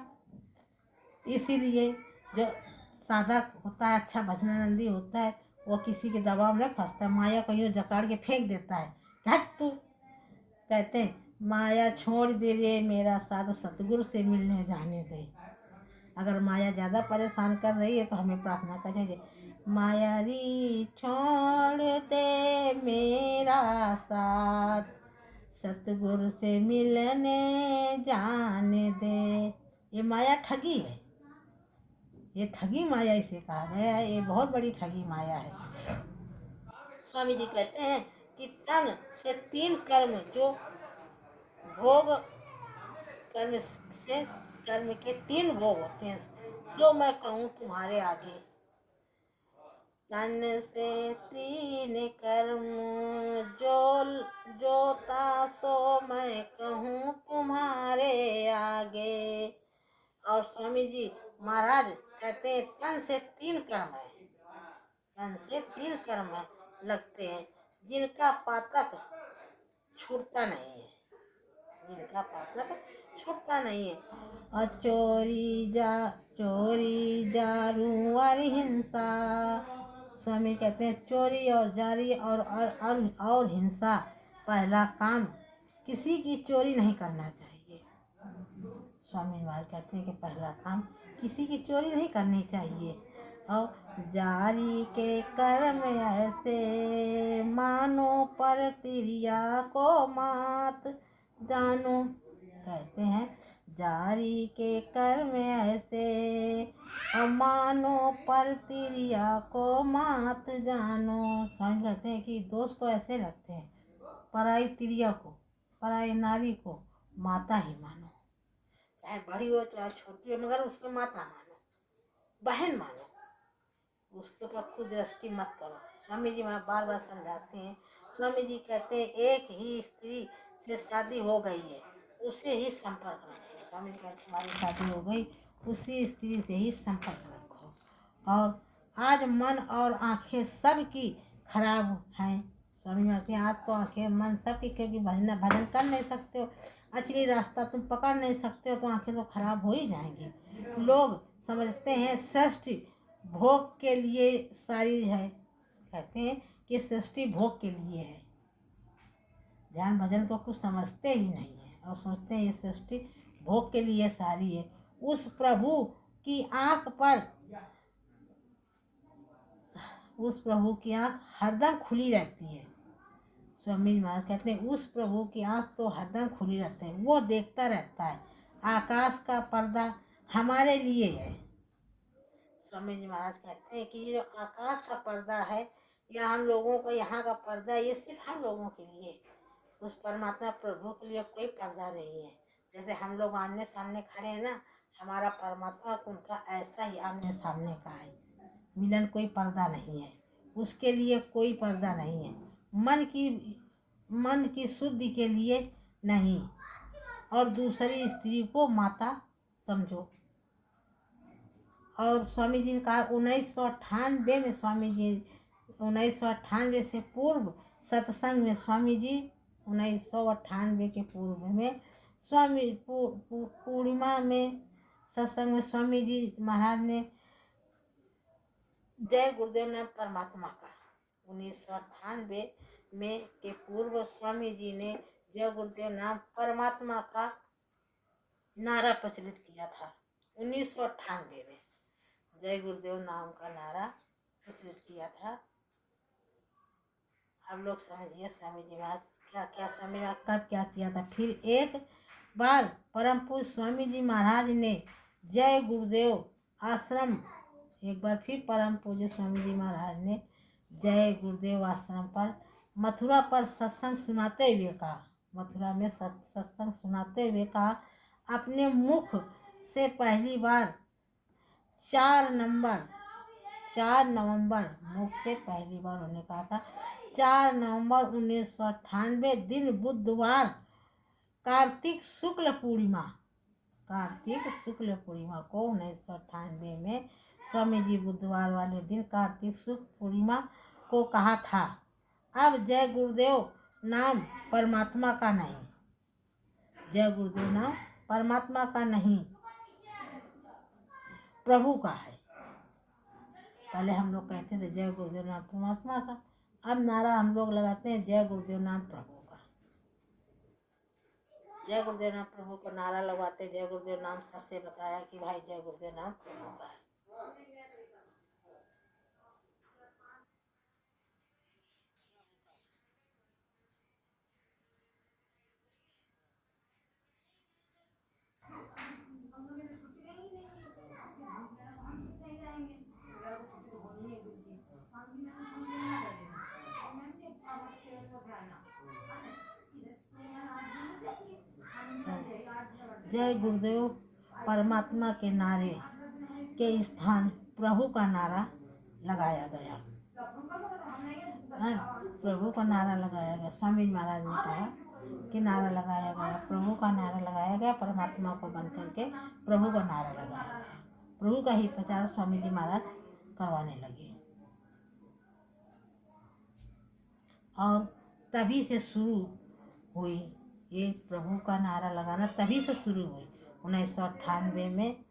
इसीलिए जो साधक होता है, अच्छा भजनानंदी होता है, वो किसी के दबाव में फंसता है। माया को यूँ जकाड़ के फेंक देता है, हट तू। कहते हैं माया छोड़ दे रे मेरा साथ, सतगुरु से मिलने जाने दे। अगर माया ज़्यादा परेशान कर रही है तो हमें प्रार्थना करनी चाहिए, माया री छोड़ दे मेरा साथ, सतगुरु से मिलने जाने दे। ये माया ठगी है, ये ठगी माया इसे कहा गया है, ये बहुत बड़ी ठगी माया है। स्वामी जी कहते हैं कि तन से 3 कर्म जो भोग, कर्म से कर्म के 3 भोग होते हैं, सो मैं कहूँ तुम्हारे आगे। तन से 3 कर्म जो सो मैं कहूँ तुम्हारे आगे। और स्वामी जी महाराज कहते हैं तन से 3 कर्म है, तन से 3 कर्म है लगते हैं, जिनका पातक छूटता नहीं है, जिनका पातक छूटता नहीं है। और चोरी जारू और हिंसा। स्वामी कहते हैं चोरी और जारी और हिंसा, पहला काम किसी की चोरी नहीं करना चाहिए। स्वामी महाराज कहते हैं कि पहला काम किसी की चोरी नहीं करनी चाहिए। और जारी के कर्म ऐसे मानो पर तिरिया को मात जानो। कहते हैं जारी के कर्म ऐसे मानो पर तिरिया को मात जानो। स्वामी कहते हैं कि दोस्त तो ऐसे लगते हैं, पराई तिरिया को, पराई नारी को माता ही मानो, चाहे बड़ी हो चाहे छोटी हो, मगर उसको माता मानो, बहन मानो, उसके ऊपर खुद दृष्टि मत करो। स्वामी जी वहाँ बार बार समझाते हैं। स्वामी जी कहते हैं एक ही स्त्री से शादी हो गई है, उससे ही संपर्क रखो। स्वामी जी कहते तुम्हारी शादी हो गई, उसी स्त्री से ही संपर्क रखो। और आज मन और आंखें सबकी खराब हैं। स्वामी जी कहते हैं आज तो आंखें मन सबकी, क्योंकि भजन कर नहीं सकते हो, असली रास्ता तुम पकड़ नहीं सकते हो, तो आंखें तो खराब हो ही जाएंगी। लोग समझते हैं सृष्टि भोग के लिए सारी है, कहते हैं कि सृष्टि भोग के लिए है, ध्यान भजन को कुछ समझते ही नहीं है और सोचते हैं ये सृष्टि भोग के लिए सारी है। उस प्रभु की आंख पर, उस प्रभु की आंख हरदम खुली रहती है। स्वामी महाराज कहते हैं उस प्रभु की आंख तो हरदम खुली रहती है, वो देखता रहता है। आकाश का पर्दा हमारे लिए है। स्वामी जी महाराज कहते हैं कि ये जो आकाश का पर्दा है, या हम लोगों को यहाँ का पर्दा, ये सिर्फ हम लोगों के लिए, उस परमात्मा प्रभु के लिए कोई पर्दा नहीं है। जैसे हम लोग आमने सामने खड़े हैं ना, हमारा परमात्मा उनका ऐसा ही आमने सामने का है, मिलन कोई पर्दा नहीं है, उसके लिए कोई पर्दा नहीं है। मन की शुद्धि के लिए नहीं, और दूसरी स्त्री को माता समझो। और स्वामी जी ने कहा 1998 में, स्वामी जी 1998 से पूर्व सत्संग में, स्वामी जी 1998 के पूर्व में स्वामी पूर्णिमा में सत्संग में स्वामी जी महाराज ने जय गुरुदेव नाम परमात्मा का 1998 में के पूर्व स्वामी जी ने जय गुरुदेव नाम परमात्मा का नारा प्रचलित किया था। 1998 में जय गुरुदेव नाम का नारा प्रचलित किया था। आप लोग समझिए स्वामी जी महाराज क्या क्या, स्वामी जी महाराज कब क्या किया था। फिर एक बार परम पूज्य स्वामी जी महाराज ने जय गुरुदेव आश्रम, एक बार फिर परम पूज्य स्वामी जी महाराज ने जय गुरुदेव आश्रम पर मथुरा पर सत्संग सुनाते हुए कहा, मथुरा में सत्संग सुनाते हुए कहा, अपने मुख से पहली बार 4 नवंबर मुख से पहली बार उन्होंने कहा था 4 नवंबर 1998 दिन बुधवार, कार्तिक शुक्ल पूर्णिमा, कार्तिक शुक्ल पूर्णिमा को 1998 में स्वामी जी बुधवार वाले दिन कार्तिक शुक्ल पूर्णिमा को कहा था, अब जय गुरुदेव नाम परमात्मा का नहीं, जय गुरुदेव नाम परमात्मा का नहीं, प्रभु का है। पहले हम लोग कहते थे जय गुरुदेव नाम परमात्मा का, अब नारा हम लोग लगाते हैं जय गुरुदेव नाम प्रभु का। जय गुरुदेव नाम प्रभु को नारा लगवाते, जय गुरुदेव नाम सर से बताया कि भाई जय गुरुदेव नाम प्रभु का है। जय गुरुदेव परमात्मा के नारे के स्थान प्रभु का नारा लगाया गया। प्रभु का नारा लगाया गया। स्वामी महाराज ने कहा कि नारा लगाया गया, प्रभु का नारा लगाया गया, परमात्मा को बंद करके प्रभु का नारा लगाया गया। प्रभु का ही प्रचार स्वामी जी महाराज करवाने लगे और तभी से शुरू हुई ये प्रभु का नारा लगाना, तभी से शुरू हुई 1998 में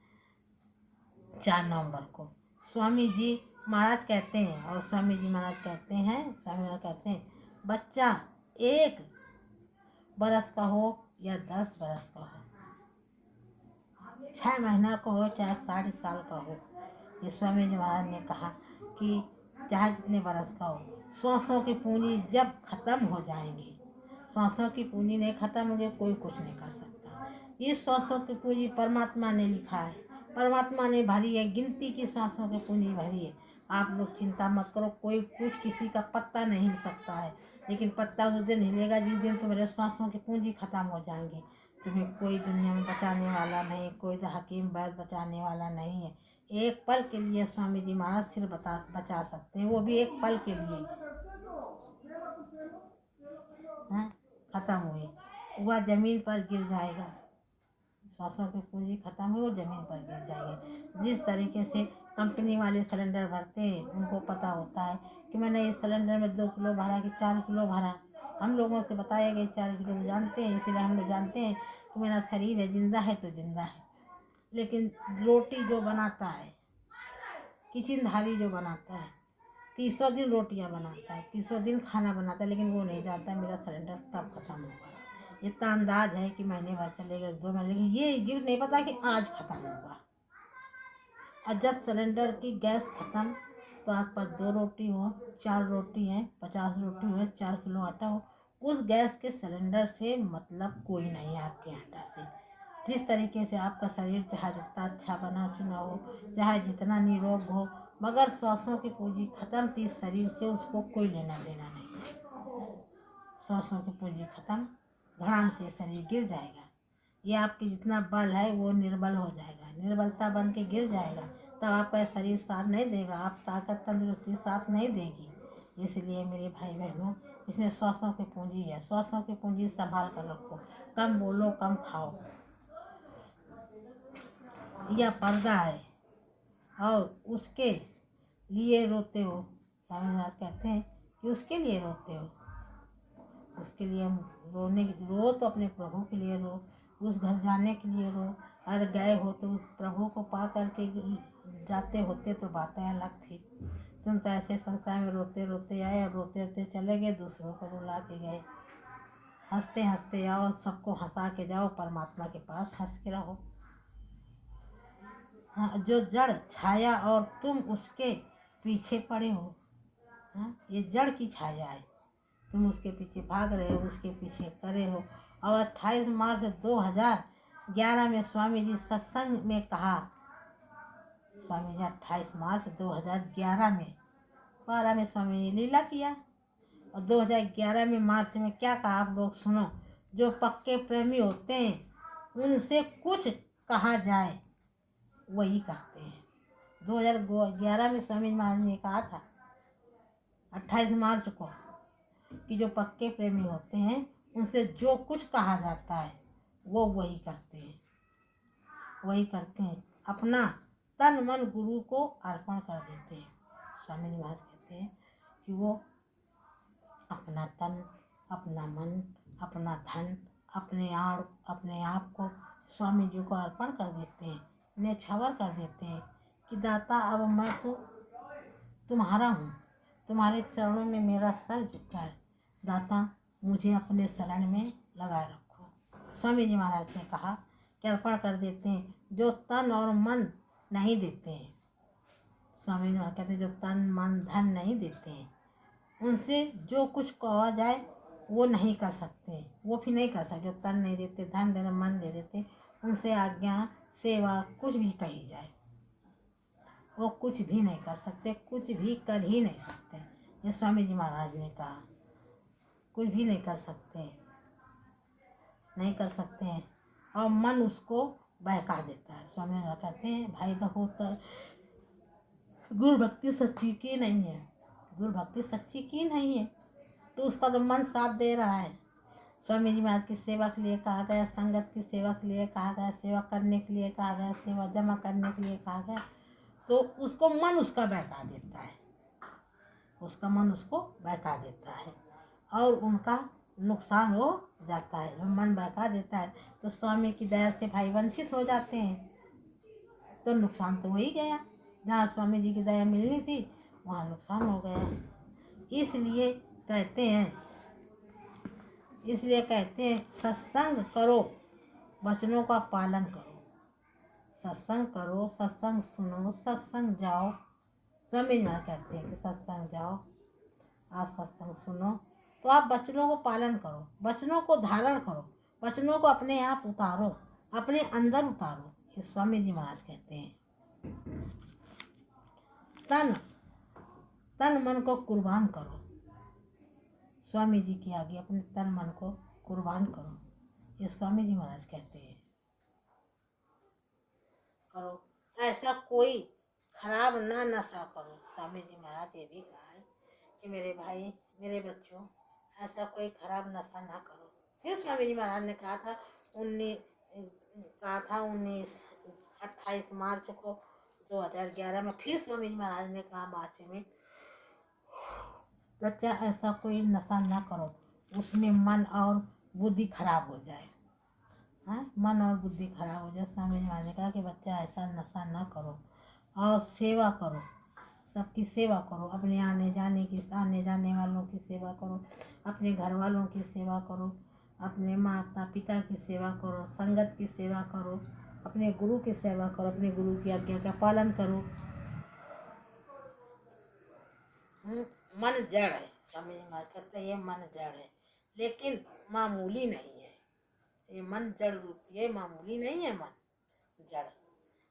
4 नवंबर को। स्वामी जी महाराज कहते हैं और स्वामी जी महाराज कहते हैं, स्वामी महाराज कहते हैं, बच्चा 1 बरस का हो या 10 बरस का हो, 6 महीना का हो चाहे 60 साल का हो, ये स्वामी जी महाराज ने कहा कि चाहे जितने बरस का हो, सांसों की पूंजी जब खत्म हो जाएंगी, सांसों की पूंजी नहीं खत्म होगी, कोई कुछ नहीं कर सकता। ये सांसों की पूंजी परमात्मा ने लिखा है, परमात्मा ने भरी है, गिनती की सांसों की पूंजी भरी है। आप लोग चिंता मत करो, कोई कुछ किसी का पत्ता नहीं हिल सकता है, लेकिन पत्ता उस दिन हिलेगा जिस दिन तुम्हारे सांसों की पूंजी खत्म हो जाएंगी। तुम्हें कोई दुनिया में बचाने वाला नहीं, कोई हकीम वैद्य बचाने वाला नहीं है। एक पल के लिए स्वामी जी महाराज सिर बचा सकते हैं, वो भी एक पल के लिए। खत्म हुई, वह जमीन पर गिर जाएगा, सांसों की पूंजी खत्म हुई, वो जमीन पर गिर जाएगी। जिस तरीके से कंपनी वाले सिलेंडर भरते हैं, उनको पता होता है कि मैंने इस सिलेंडर में 2 किलो भरा कि 4 किलो भरा। हम लोगों से बताया गया 4 किलो जानते हैं, इसीलिए हम लोग जानते हैं कि मेरा शरीर है, जिंदा है तो जिंदा है। लेकिन रोटी जो बनाता है, किचनधारी जो बनाता है, 30 दिन रोटियां बनाता है, 30 दिन खाना बनाता है, लेकिन वो नहीं जानता मेरा सिलेंडर कब खत्म होगा। इतना अंदाज है कि महीने बाद चलेगा, 2 महीने, लेकिन ये नहीं पता कि आज खत्म होगा। और जब सिलेंडर की गैस खत्म तो आप पास 2 रोटी हो, 4 रोटी है, 50 रोटी हो, 4 किलो आटा हो, उस गैस के सिलेंडर से मतलब कोई नहीं है आपके आटा से। जिस तरीके से आपका शरीर चाहे जितना अच्छा बना चुना हो, चाहे जितना निरोग हो, मगर सांसों की पूंजी खत्म थी शरीर से, उसको कोई लेना देना नहीं है। सांसों की पूंजी खत्म, धड़ाम से शरीर गिर जाएगा। ये आपकी जितना बल है वो निर्बल हो जाएगा, निर्बलता बन के गिर जाएगा, तब आपका शरीर साथ नहीं देगा, आप ताकत तंदुरुस्ती साथ नहीं देगी। इसलिए मेरे भाई बहनों, इसमें सांसों की पूंजी है, सांसों की पूंजी संभाल कर रखो, कम बोलो कम खाओ। यह पर्दा है और उसके लिए रोते हो। स्वामी महाराज कहते हैं कि उसके लिए रोते हो, उसके लिए हम रो तो अपने प्रभु के लिए रो, उस घर जाने के लिए रो। अगर गए हो तो उस प्रभु को पा करके जाते होते तो बातें अलग थी। तुम तो ऐसे संसार में रोते रोते आए और रोते रोते चले गए, दूसरों को रुला के गए। हंसते हंसते आओ, सबको हंसा के जाओ, परमात्मा के पास हंस के रहो। हाँ, जो जड़ छाया और तुम उसके पीछे पड़े हो। हाँ, ये जड़ की छाया है, तुम उसके पीछे भाग रहे हो, उसके पीछे करे हो। और 28 मार्च 2011 में स्वामी जी सत्संग में कहा, स्वामी जी 28 मार्च 2011 में 12 में स्वामी जी लीला किया और 2011 में मार्च में क्या कहा, आप लोग सुनो। जो पक्के प्रेमी होते हैं उनसे कुछ कहा जाए वही करते हैं। 2011 में स्वामी महाराज ने कहा था 28 मार्च को कि जो पक्के प्रेमी होते हैं उनसे जो कुछ कहा जाता है वो वही करते हैं। वही करते हैं, अपना तन मन गुरु को अर्पण कर देते हैं। स्वामी जी महाराज कहते हैं कि वो अपना तन, अपना मन, अपना धन, अपने आप को स्वामी जी को अर्पण कर देते हैं, न्यौछावर कर देते हैं कि दाता अब मैं तो तुम्हारा हूँ, तुम्हारे चरणों में मेरा सर झुका है, दाता मुझे अपने शरण में लगाए रखो। स्वामी जी महाराज ने कहा कि अर्पण कर देते हैं जो तन और मन नहीं देते हैं। स्वामी जी महाराज कहते हैं जो तन मन धन नहीं देते हैं उनसे जो कुछ कहा जाए वो नहीं कर सकते, वो भी नहीं कर सकते। जो तन नहीं देते, धन दे देते, मन दे देते, उनसे आज्ञा सेवा कुछ भी कही जाए वो कुछ भी नहीं कर सकते, कुछ भी कर ही नहीं सकते। ये स्वामी जी महाराज ने कहा कुछ भी नहीं कर सकते, नहीं कर सकते हैं। और मन उसको बहका देता है। स्वामी जी महाराज कहते हैं भाई देखो तो गुरु भक्ति सच्ची की नहीं है, गुरु भक्ति सच्ची की नहीं है तो उसका तो मन साथ दे रहा है। स्वामी जी महाराज की सेवा के लिए कहा गया, संगत की सेवा के लिए कहा गया, सेवा करने के लिए कहा गया, सेवा जमा करने के लिए कहा गया, तो उसको मन उसका बहका देता है, उसका मन उसको बहका देता है और उनका नुकसान हो जाता है। जब मन बहका देता है तो स्वामी की दया से भाई वंचित हो जाते हैं, तो नुकसान तो वही गया। जहाँ स्वामी जी की दया मिलनी थी वहाँ नुकसान हो गया। इसलिए कहते हैं सत्संग करो, वचनों का पालन करो, सत्संग करो, सत्संग सुनो, सत्संग जाओ। स्वामी जी महाराज कहते हैं कि सत्संग जाओ, आप सत्संग सुनो तो आप वचनों को पालन करो, वचनों को धारण करो, वचनों को अपने आप उतारो, अपने अंदर उतारो। ये स्वामी जी महाराज कहते हैं। तन मन को कुर्बान करो, स्वामी जी की आगे अपने तन मन को कुर्बान करो, ये स्वामी जी महाराज कहते हैं। करो ऐसा कोई खराब ना नशा करो। स्वामी जी महाराज ये भी कहा है कि मेरे भाई मेरे बच्चों ऐसा कोई खराब नशा ना करो। फिर स्वामी जी महाराज ने कहा था 28 मार्च को 2011 में फिर स्वामी जी महाराज ने कहा मार्च में, बच्चा ऐसा कोई नशा ना करो उसमें मन और बुद्धि खराब हो जाए। मन और बुद्धि खराब हो जाए। स्वामी जी महाराज ने कहा कि बच्चा ऐसा नशा ना करो और सेवा करो, सबकी सेवा करो, अपने आने जाने वालों की सेवा करो, अपने घर वालों की सेवा करो, अपने माता पिता की सेवा करो, संगत की सेवा करो, अपने गुरु की सेवा करो, अपने गुरु की आज्ञा का पालन करो। मन जड़ है, स्वामी जी महाराज कहते हैं ये मन जड़ है लेकिन मामूली नहीं है। ये मन जड़ रूप, ये मामूली नहीं है, मन जड़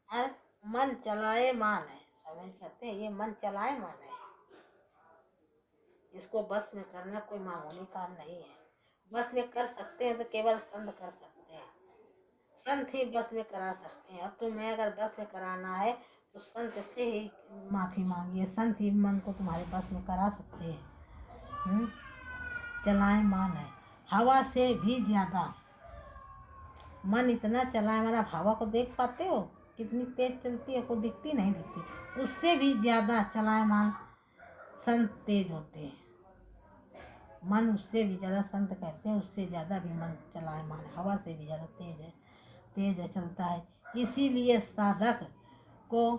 और मन चलाएमान है। स्वामी कहते हैं ये मन चलाएमान है, इसको बस में करना कोई मामूली काम नहीं है। बस में कर सकते हैं तो केवल संत कर सकते हैं, संत ही बस में करा सकते हैं। अब तुम्हें अगर बस में कराना है तो संत से ही माफ़ी मांगिए, संत ही मन को तुम्हारे बस में करा सकते हैं। चलाएमान है, हवा से भी ज़्यादा मन इतना चलाए माना। हवा को देख पाते हो कितनी तेज चलती है, कोई दिखती नहीं दिखती, उससे भी ज़्यादा चलाएमान संत तेज होते हैं। मन उससे भी ज़्यादा, संत कहते हैं उससे ज़्यादा भी मन चलाएमान हवा से भी ज़्यादा तेज है, चलता है। इसीलिए साधक को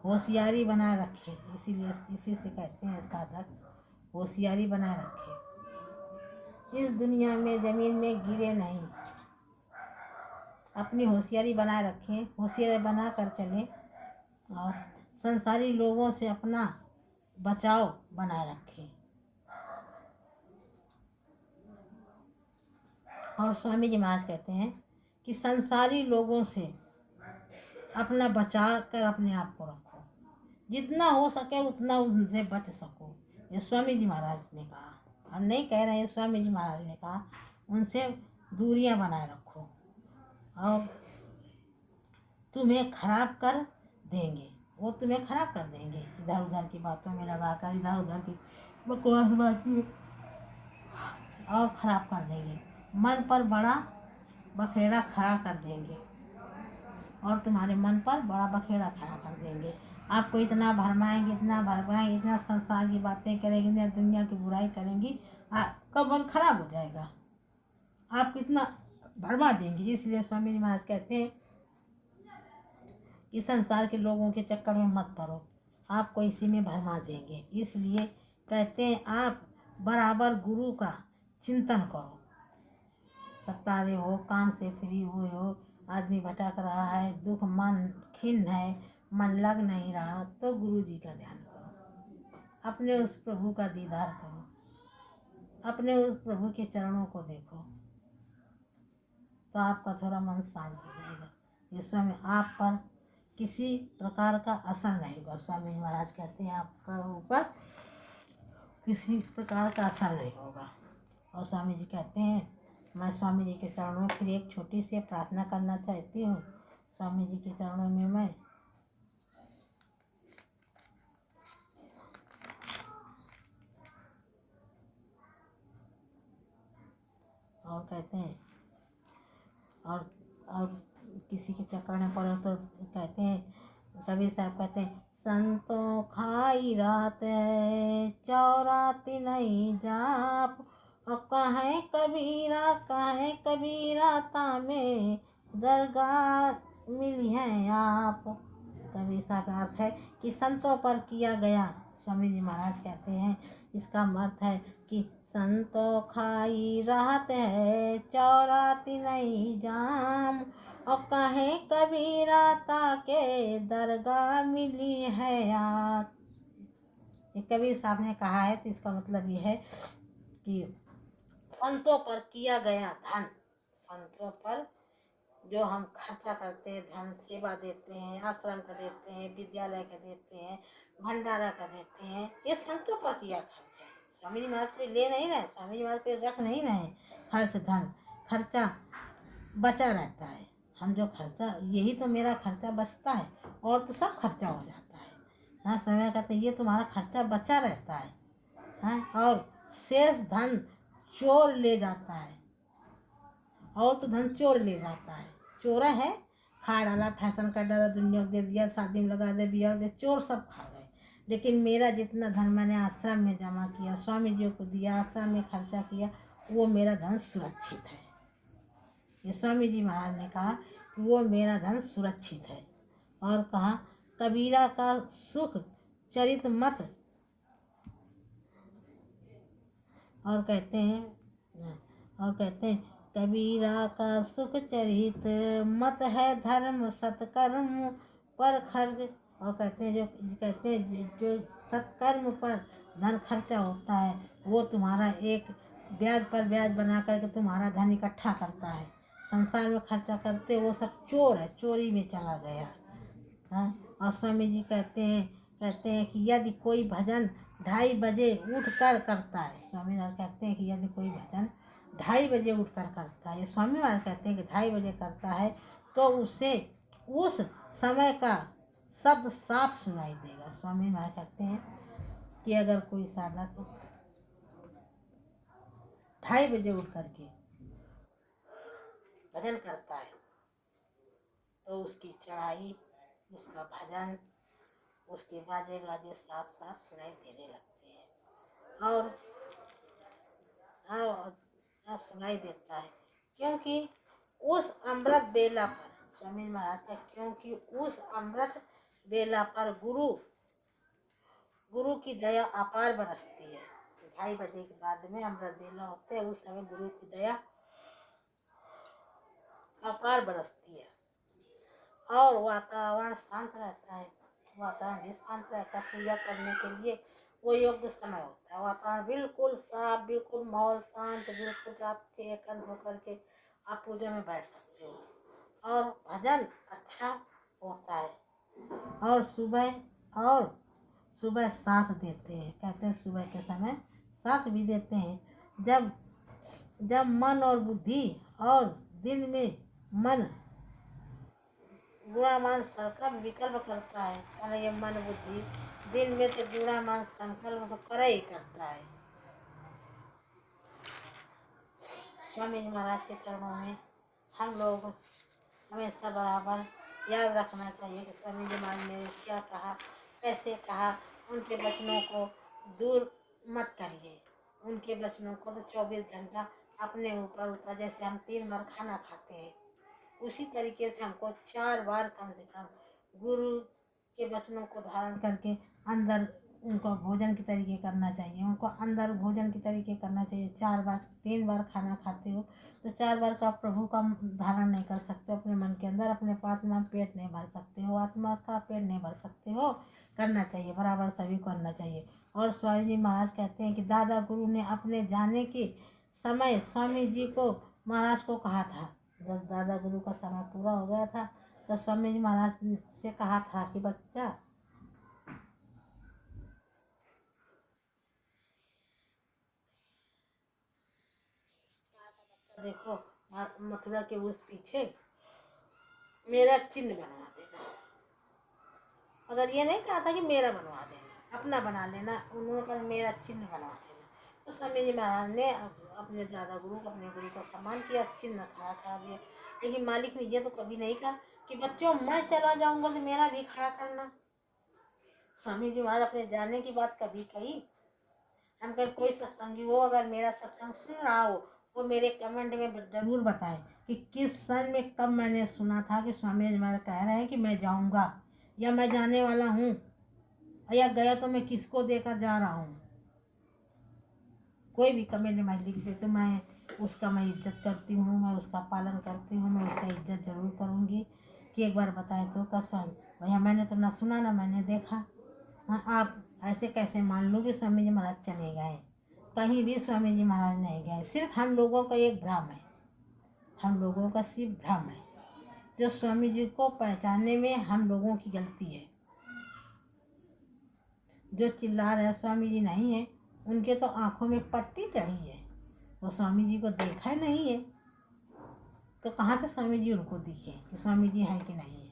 होशियारी बनाए रखे, इसीलिए इसी से कहते हैं साधक होशियारी बनाए रखे, इस दुनिया में ज़मीन में गिरे नहीं, अपनी होशियारी बनाए रखें, होशियारी बना कर चलें और संसारी लोगों से अपना बचाव बनाए रखें। और स्वामी जी महाराज कहते हैं कि संसारी लोगों से अपना बचा कर अपने आप को रखो, जितना हो सके उतना उनसे बच सको। ये स्वामी जी महाराज ने कहा, हम नहीं कह रहे हैं, स्वामी जी महाराज ने कहा उनसे दूरियां बनाए रखो और तुम्हें खराब कर देंगे, वो तुम्हें खराब कर देंगे। इधर उधर की बातों में लगाकर, इधर उधर की बकवास बातें और खराब कर देंगे, मन पर बड़ा बखेड़ा खड़ा कर देंगे। और तुम्हारे मन पर बड़ा बखेड़ा खड़ा कर देंगे। आपको इतना भरमाएंगे, इतना भरमाएंगे, इतना संसार की बातें करेंगे, इतना दुनिया की बुराई करेंगी, आपका मन खराब हो जाएगा। आप इतना भरमा देंगे। इसलिए स्वामी जी महाराज कहते हैं कि संसार के लोगों के चक्कर में मत पड़ो, आपको इसी में भरमा देंगे। इसलिए कहते हैं आप बराबर गुरु का चिंतन करो। सतारे हो, काम से फ्री हुए हो, आदमी भटक रहा है, दुख, मन खिन्न है, मन लग नहीं रहा, तो गुरु जी का ध्यान करो, अपने उस प्रभु का दीदार करो, अपने उस प्रभु के चरणों को देखो, तो आपका थोड़ा मन शांत हो जाएगा। ये स्वामी आप पर किसी प्रकार का असर नहीं होगा। स्वामी महाराज कहते हैं आपका ऊपर किसी प्रकार का असर नहीं होगा। और स्वामी जी कहते हैं, मैं स्वामी जी के चरणों में फिर एक छोटी सी प्रार्थना करना चाहती हूँ। स्वामी जी के चरणों में मैं और कहते हैं और किसी के चक्कर में पड़ो तो कहते हैं, कबीर साहब कहते हैं, संतों खाई रात है चौराती नहीं जाप, और कहें कबीरा तामे दरगाह मिली हैं आप। कबीर साहब का अर्थ है कि संतों पर किया गया, स्वामी जी महाराज कहते हैं इसका अर्थ है कि संतों खाई राहत है चौराती नहीं जाम, और कहें कबीरा ताके दरगाह मिली है याद। ये कबीर साहब ने कहा है, तो इसका मतलब ये है कि संतों पर किया गया धन, संतों पर जो हम खर्चा करते हैं, धन सेवा देते हैं, आश्रम का देते हैं, विद्यालय का देते हैं, भंडारा का देते हैं, ये संतों पर किया खर्चा है। स्वामी जी महाराज कोई ले नहीं रहे, स्वामी जी महाराज कोई रख नहीं रहे। खर्च धन खर्चा बचा रहता है। हम जो खर्चा, यही तो मेरा खर्चा बचता है, और तो सब खर्चा हो जाता है। हाँ, स्वामी कहते हैं ये तुम्हारा खर्चा बचा रहता है। हाँ, और शेष धन चोर ले जाता है, और तो धन चोर ले जाता है। चोरा है, खा डाला, फैशन का डाला, दुनिया को दे दिया, शादी में लगा दे, बिया दे, चोर सब खा गए। लेकिन मेरा जितना धन मैंने आश्रम में जमा किया, स्वामी जी को दिया, आश्रम में खर्चा किया, वो मेरा धन सुरक्षित है। ये स्वामी जी महाराज ने कहा कि वो मेरा धन सुरक्षित है। और कहा कबीरा का सुख चरित मत, और कहते हैं कबीरा का सुख चरित मत है धर्म सत्कर्म पर खर्च। और कहते हैं जो सत्कर्म पर धन खर्चा होता है, वो तुम्हारा एक ब्याज पर ब्याज बना करके तुम्हारा धन इकट्ठा करता है। संसार में खर्चा करते वो सब चोर है, चोरी में चला गया। हाँ, और स्वामी जी कहते हैं कि यदि कोई भजन 2:30 बजे उठ कर करता है, स्वामी महाराज कहते हैं कि यदि कोई भजन 2:30 बजे उठ कर करता है, स्वामी महाराज कहते हैं कि 2:30 बजे करता है, तो उसे उस समय का शब्द साफ सुनाई देगा। स्वामी महाराज कहते हैं कि अगर कोई साधक 2:30 बजे उठ करके भजन करता है, तो उसकी चढ़ाई, उसका भजन, उसके बाजे गाजे साफ साफ सुनाई देने लगते हैं। और सुनाई देता है, क्योंकि उस अमृत बेला पर, स्वामी महाराज का, क्योंकि उस अमृत बेला पर गुरु की दया अपार बरसती है। 2:30 बजे के बाद में अमृत बेला होते हैं, उस समय गुरु की दया अपार बरसती है, और वातावरण शांत रहता है। वातावरण भी शांत रहता है, पूजा करने के लिए वो योग्य समय होता है। वातावरण बिल्कुल साफ, बिल्कुल माहौल शांत, बिल्कुल आप एकांत होकर के आप पूजा में बैठ सकते हो, और भजन अच्छा होता है। और सुबह साथ देते हैं, कहते हैं सुबह के समय साथ भी देते हैं। जब मन और बुद्धि, और दिन में मन बुरा मान संकल्प विकल्प करता है, और ये मन बुद्धि दिन में तो बुरा मान संकल्प तो करे ही करता है। स्वामी जी महाराज के चरणों में हम लोग हमेशा बराबर याद रखना चाहिए कि स्वामी जी महाराज ने क्या कहा, कैसे कहा। उनके वचनों को दूर मत करिए। उनके वचनों को तो 24 घंटा अपने ऊपर उतार। जैसे हम 3 बार खाना खाते हैं, उसी तरीके से हमको 4 बार कम से कम गुरु के वचनों को धारण करके अंदर उनको भोजन की तरीके करना चाहिए। उनको अंदर भोजन की तरीके करना चाहिए। 4 बार 3 बार खाना खाते हो तो 4 बार का प्रभु का धारण नहीं कर सकते हो अपने मन के अंदर। अपने आत्मा पेट नहीं भर सकते हो, आत्मा का पेट नहीं भर सकते हो। करना चाहिए, बराबर सभी को करना चाहिए। और स्वामी जी महाराज कहते हैं कि दादा गुरु ने अपने जाने के समय स्वामी जी को महाराज को कहा था, जब दादा गुरु का समय पूरा हो गया था तो स्वामी जी महाराज से कहा था कि बच्चा देखो, मथुरा के उस पीछे मेरा चिन्ह बनवा देना। अगर ये नहीं कहा था कि मेरा बनवा देना, अपना बना लेना, उन्होंने कहा मेरा चिन्ह बनवा देना। तो स्वामी जी महाराज ने अपने दादा गुरु को, अपने गुरु का सम्मान किया, चिन्ह खड़ा करा दिया। लेकिन मालिक ने ये तो कभी नहीं कहा कि बच्चों मैं चला जाऊंगा तो मेरा भी खड़ा करना। स्वामी जी महाराज अपने जाने की बात कभी कही? हम अगर कोई सत्संगी हो, अगर मेरा सत्संग सुन रहा हो, वो मेरे कमेंट में जरूर बताए कि किस सन में कब मैंने सुना था कि स्वामी जी महाराज कह रहे हैं कि मैं जाऊंगा, या मैं जाने वाला हूँ, या गया तो मैं किसको देकर जा रहा हूँ। कोई भी कमेंट में लिख दे तो मैं उसका मैं इज्जत करती हूँ, मैं उसका पालन करती हूँ, मैं उसका इज्जत जरूर करूँगी। कि एक बार बताए तो कसम भैया, मैंने तो ना सुना ना मैंने देखा। हाँ, आप ऐसे कैसे मान लो कि स्वामी जी महाराज चले गए? कहीं भी स्वामी जी महाराज नहीं गए। सिर्फ हम लोगों का एक भ्रम है, हम लोगों का सिर्फ भ्रम है। जो स्वामी जी को पहचानने में हम लोगों की गलती है। जो चिल्ला रहे स्वामी जी नहीं है, उनके तो आंखों में पट्टी चढ़ी है, वो स्वामी जी को देखा ही नहीं है। तो कहाँ से स्वामी जी उनको दिखे कि स्वामी जी हैं कि नहीं है?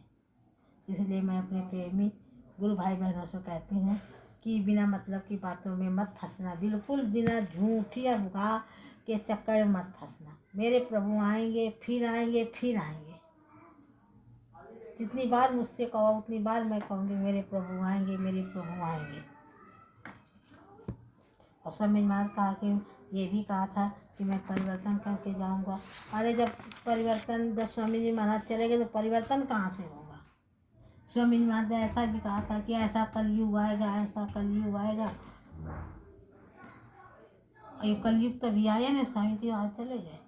इसलिए मैं अपने प्रेमी गुरु भाई बहनों से कहती हूँ कि बिना मतलब की बातों में मत फंसना, बिल्कुल बिना झूठी अफवाह के चक्कर में मत फंसना। मेरे प्रभु आएंगे, फिर आएंगे, फिर आएंगे। जितनी बार मुझसे कहो उतनी बार मैं कहूँगी मेरे प्रभु आएंगे, मेरे प्रभु आएंगे। और स्वामी महाराज कहा कि ये भी कहा था कि मैं परिवर्तन करके जाऊंगा। अरे जब स्वामी जी महाराज चले गए तो परिवर्तन कहाँ से होगा? स्वामी जी महाराज ने ऐसा भी कहा था कि ऐसा कलयुग आएगा, ऐसा कलयुग आएगा। ये कलयुग तभी आया ना, स्वामी जी महाराज चले गए।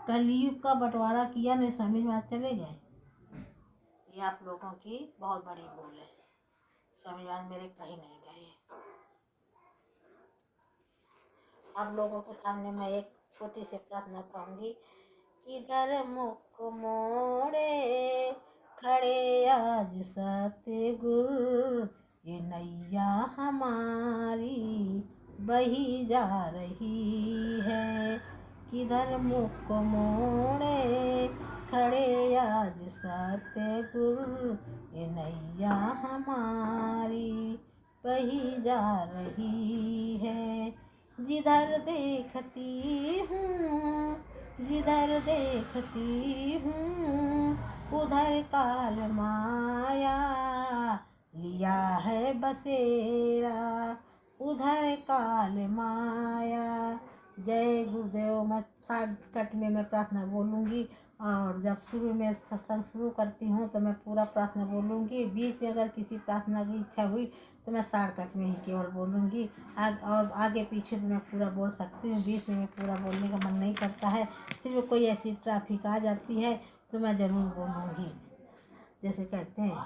कलयुग का बंटवारा किया ना, स्वामी जी महाराज चले गए। ये आप लोगों की बहुत बड़ी भूल है। स्वामी जी महाराज मेरे कहीं नहीं गए। आप लोगों के सामने मैं एक छोटी सी प्रार्थना कहूँगी। किधर मुख मोड़े खड़े आज सतगुरु, ये नैया हमारी बही जा रही है। किधर मुख मोड़े खड़े आज सतगुरु, ये नैया हमारी बही जा रही है। जिधर देखती हूँ, जिधर देखती हूँ, उधर काल माया लिया है बसेरा, उधर काल माया। जय गुरुदेव। मैं शॉर्टकट में मैं प्रार्थना बोलूँगी, और जब शुरू में सत्संग शुरू करती हूँ तो मैं पूरा प्रार्थना बोलूँगी। बीच में अगर किसी प्रार्थना की इच्छा हुई तो मैं शॉर्टकट में ही केवल बोलूँगी। और आगे पीछे तो मैं पूरा बोल सकती हूँ, बीच में मैं पूरा बोलने का मन नहीं करता है। सिर्फ कोई ऐसी ट्रैफिक आ जाती है तो मैं ज़रूर बोलूँगी। जैसे कहते हैं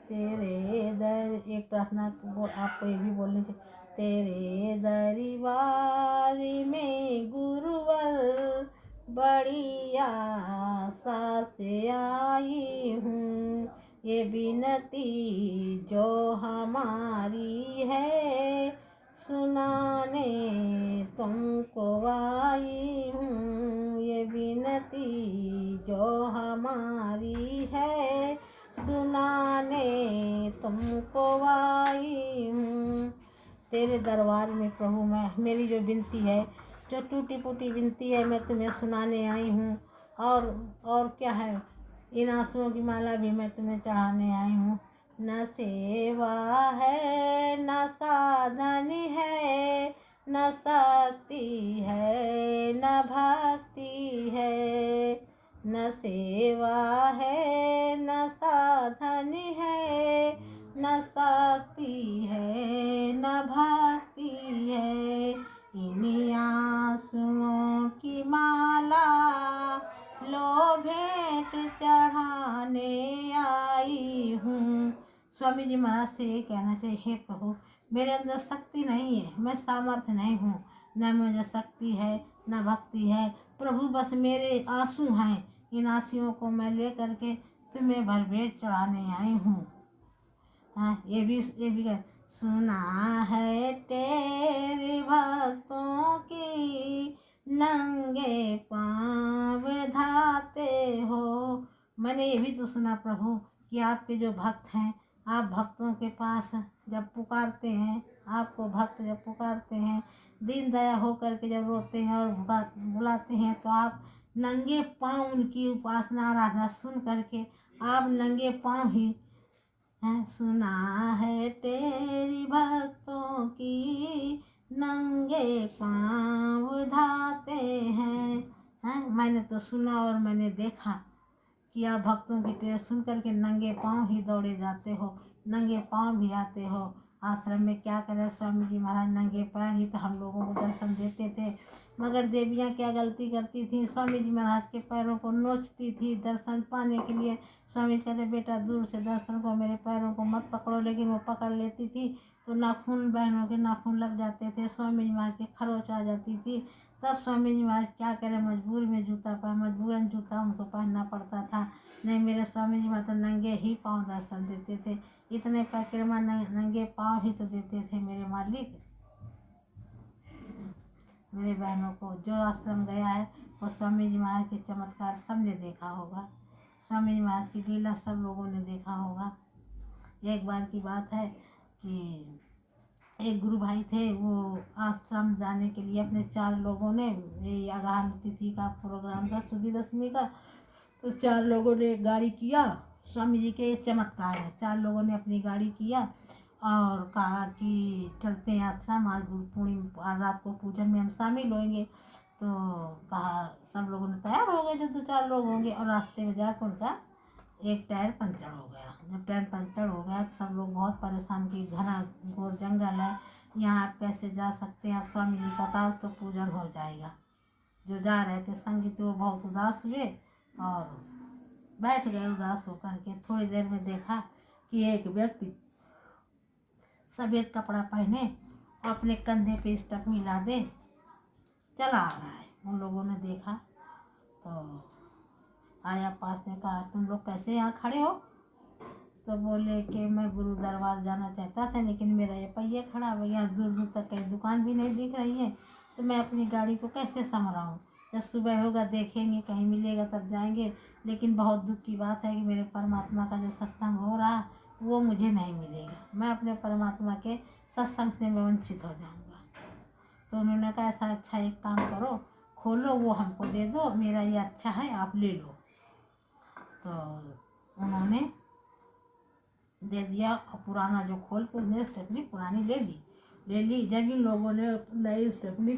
तेरे दर, एक प्रार्थना आपको ये भी बोलनी चाहिए। तेरे दरबार में गुरुवर बड़ी आशा से आई हूँ, ये विनती जो हमारी है सुनाने तुमको आई हूँ, ये विनती जो हमारी है सुनाने तुमको आई हूँ। तेरे दरबार में प्रभु मैं, मेरी जो विनती है जो टूटी फूटी विनती है मैं तुम्हें सुनाने आई हूँ। और क्या है, इन आंसुओं की माला भी मैं तुम्हें चढ़ाने आई हूँ। न सेवा है न साधन है, न शक्ति है न भक्ति है। न सेवा है न साधन है, न शक्ति है न भक्ति है। इन्हीं आंसुओं की माला लो भेंट चढ़ाने आई हूँ। स्वामी जी महाराज से ये कहना चाहिए, हे प्रभु मेरे अंदर शक्ति नहीं है, मैं सामर्थ्य नहीं हूँ, न मुझे शक्ति है न भक्ति है। प्रभु बस मेरे आंसू हैं, इन आंसुओं को मैं ले करके तुम्हें भर भेंट चढ़ाने आई हूँ। हाँ, ये भी सुना है तेरे भक्तों की नंगे पाँव धाते हो। मैंने ये भी तो सुना प्रभु कि आपके जो भक्त हैं, आप भक्तों के पास जब पुकारते हैं, आपको भक्त जब पुकारते हैं, दीन दया हो करके जब रोते हैं और बुलाते हैं, तो आप नंगे पाँव उनकी उपासना आराधना सुन करके आप नंगे पाँव ही हैं। सुना है तेरी भक्तों की नंगे पाँव धाते हैं। मैंने तो सुना और मैंने देखा कि आप भक्तों की टेर सुन करके नंगे पाँव ही दौड़े जाते हो, नंगे पाँव भी आते हो। आश्रम में क्या करें स्वामी जी महाराज, नंगे पैर ही तो हम लोगों को दर्शन देते थे, मगर देवियाँ क्या गलती करती थी, स्वामी जी महाराज के पैरों को नोचती थी दर्शन पाने के लिए। स्वामी जी कहते बेटा दूर से दर्शन को, मेरे पैरों को मत पकड़ो, लेकिन वो पकड़ लेती थी तो नाखून, बहनों के नाखून लग जाते थे, स्वामी जी महाराज के खरोच आ जाती थी। तब स्वामी जी महाराज क्या करें, मजबूर में मजबूरन जूता उनको पहनना पड़ता था। नहीं, मेरे स्वामी जी महाराज तो नंगे ही पाँव दर्शन देते थे, इतने परिक्रमा नंगे पाँव ही तो देते थे मेरे मालिक। मेरे बहनों को जो आश्रम गया है वो स्वामी जी महाराज के चमत्कार सबने देखा होगा, स्वामी जी महाराज की लीला सब लोगों ने देखा होगा। एक बार की बात है कि एक गुरु भाई थे, वो आश्रम जाने के लिए अपने 4 लोगों ने, ये अगाहन तिथि का प्रोग्राम था शुद्धि दशमी का, तो 4 लोगों ने गाड़ी किया। स्वामी जी के चमत्कार है, 4 लोगों ने अपनी गाड़ी किया और कहा कि चलते हैं आश्रम, आज गुरु पूर्णिमा, रात को पूजन में हम शामिल होंगे। तो कहा, सब लोगों ने तैयार हो गए जो 2-4 लोग होंगे, और रास्ते में जाकर उनका एक टायर पंचर हो गया। जब टायर पंचर हो गया तो सब लोग बहुत परेशान कि घना घोर जंगल है, यहाँ आप कैसे जा सकते हैं, स्वामी जी का ताल तो पूजन हो जाएगा। जो जा रहे थे संगीत वो बहुत उदास हुए और बैठ गए उदास होकर के। थोड़ी देर में देखा कि एक व्यक्ति सफ़ेद कपड़ा पहने अपने कंधे पे स्टपनी लादे चला आ रहा है। उन लोगों ने देखा तो आया पास में, कहा तुम लोग कैसे यहाँ खड़े हो? तो बोले कि मैं गुरु दरबार जाना चाहता था, लेकिन मेरा ये पहिया खड़ा हो गया, दूर दूर तक कहीं दुकान भी नहीं दिख रही है, तो मैं अपनी गाड़ी को कैसे संभलाऊँ? जब सुबह होगा देखेंगे, कहीं मिलेगा तब जाएंगे, लेकिन बहुत दुख की बात है कि मेरे परमात्मा का जो सत्संग हो रहा वो मुझे नहीं मिलेगा, मैं अपने परमात्मा के सत्संग से मैं वंचित हो जाऊँगा। तो उन्होंने कहा ऐसा अच्छा एक काम करो, खोलो वो हमको दे दो, मेरा ये अच्छा है आप ले लो। तो उन्होंने दे दिया और पुराना जो खोल के उसने स्टेपनी पुरानी ले ली। जब इन लोगों ने नई स्टेपनी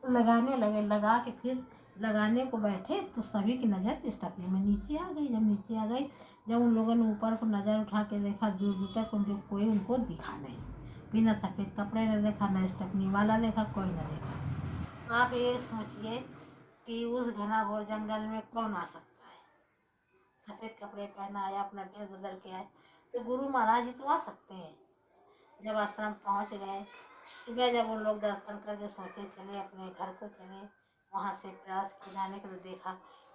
लगाने लगे, लगा के फिर लगाने को बैठे तो सभी की नज़र स्टेपनी में नीचे आ गई। जब नीचे आ गई, जब उन लोगों ने ऊपर को नज़र उठा के देखा, दूर दूर तक उनके कोई उनको दिखा नहीं, बिना सफ़ेद कपड़े न देखा, न स्टेपनी वाला देखा, कोई न देखा। तो आप ये सोचिए कि उस घना घोर जंगल में कौन आ सकता है? सफ़ेद कपड़े पहना आया, अपना भेष बदल के आए, तो गुरु महाराज ही तो आ सकते हैं। जब आश्रम पहुंच गए, सुबह जब वो लोग दर्शन करके सोचे चले अपने घर को चले, वहाँ से प्रयास किए जाने को, तो देखा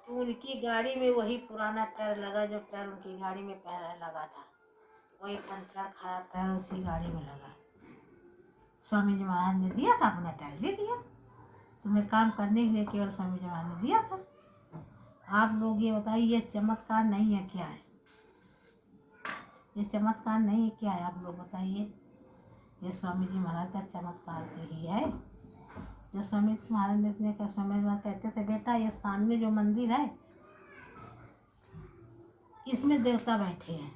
कि उनकी गाड़ी में वही पुराना टायर लगा जो टायर उनकी गाड़ी में पहले लगा था, वही पंचर खराब टायर उसी गाड़ी में लगा। स्वामी जी महाराज ने दिया था, अपना टायर ले लिया, तुम्हें काम करने के लिए केवल स्वामी जी महाराज ने दिया था। आप लोग ये बताइए, ये चमत्कार नहीं है क्या है? ये चमत्कार नहीं है क्या है? आप लोग बताइए। ये स्वामी जी महाराज का चमत्कार तो ही है। जो स्वामी महाराज ने क्या स्वामी महाराज कहते थे, बेटा ये सामने जो मंदिर है इसमें देवता बैठे हैं।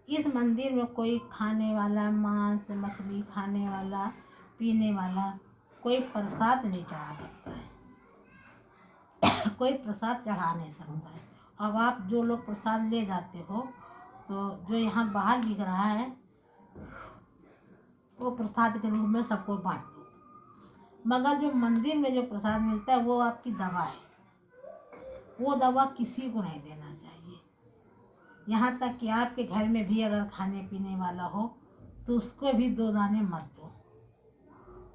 इस मंदिर में कोई खाने वाला, मांस मछली खाने वाला, पीने वाला कोई प्रसाद नहीं चढ़ा सकता है। कोई प्रसाद चढ़ा नहीं सकता है। अब आप जो लोग प्रसाद ले जाते हो तो जो यहाँ बाहर दिख रहा है वो प्रसाद के रूप में सबको बांट दो, मगर जो मंदिर में जो प्रसाद मिलता है वो आपकी दवा है। वो दवा किसी को नहीं देना चाहिए। यहाँ तक कि आपके घर में भी अगर खाने पीने वाला हो तो उसको भी 2 दाने मत दो,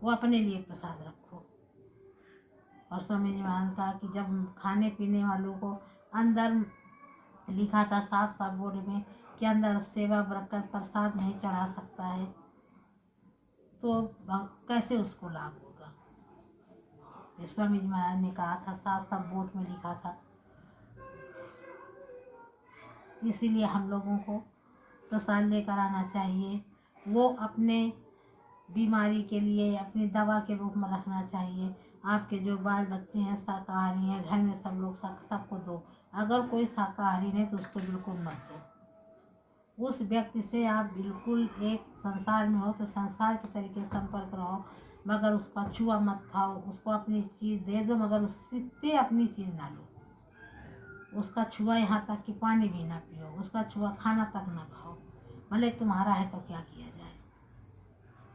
वो अपने लिए प्रसाद रखो। और स्वामी जी महाराज कहा कि जब खाने पीने वालों को अंदर लिखा था साफ साफ बोर्ड में कि अंदर सेवा बरकत प्रसाद नहीं चढ़ा सकता है, तो कैसे उसको लाभ होगा। ये स्वामी जी महाराज ने कहा था, साफ साफ बोर्ड में लिखा था। इसीलिए हम लोगों को प्रसाद लेकर आना चाहिए। वो अपने बीमारी के लिए अपनी दवा के रूप में रखना चाहिए। आपके जो बाल बच्चे हैं शाकाहारी हैं, घर में सब लोग सबको दो। अगर कोई शाकाहारी नहीं तो उसको बिल्कुल मत दो। उस व्यक्ति से आप बिल्कुल एक संसार में हो तो संसार के तरीके से संपर्क रहो, मगर उसका छुआ मत खाओ। उसको अपनी चीज़ दे दो मगर उससे अपनी चीज़ ना लो। उसका छुआ यहाँ तक कि पानी भी ना पियो, उसका छुआ खाना तक ना खाओ। भले तुम्हारा है तो क्या किया जाए।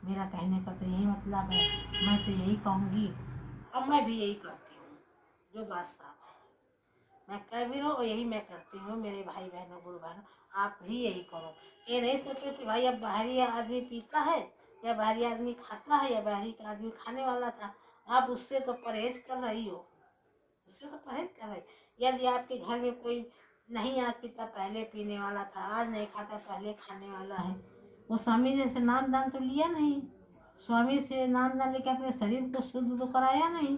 मेरा कहने का तो यही मतलब है। मैं तो यही कहूँगी और मैं भी यही करती हूँ। जो बात साफ है मैं कह भी रहा हूँ, यही मैं करती हूँ। मेरे भाई बहनों गुरु बहनों, आप भी यही करो। ये नहीं सोचो कि भाई अब बाहरी आदमी पीता है या बाहरी आदमी खाता है या बाहरी का आदमी खाने वाला था, आप उससे तो परहेज कर रही हो। उससे तो परहेज कर रही। यदि आपके घर में कोई नहीं आज पीता, पहले पीने वाला था, आज नहीं खाता, पहले खाने वाला है, वो स्वामी जी से नाम दान तो लिया नहीं। स्वामी से नाम दान लेके अपने शरीर को शुद्ध तो कराया नहीं।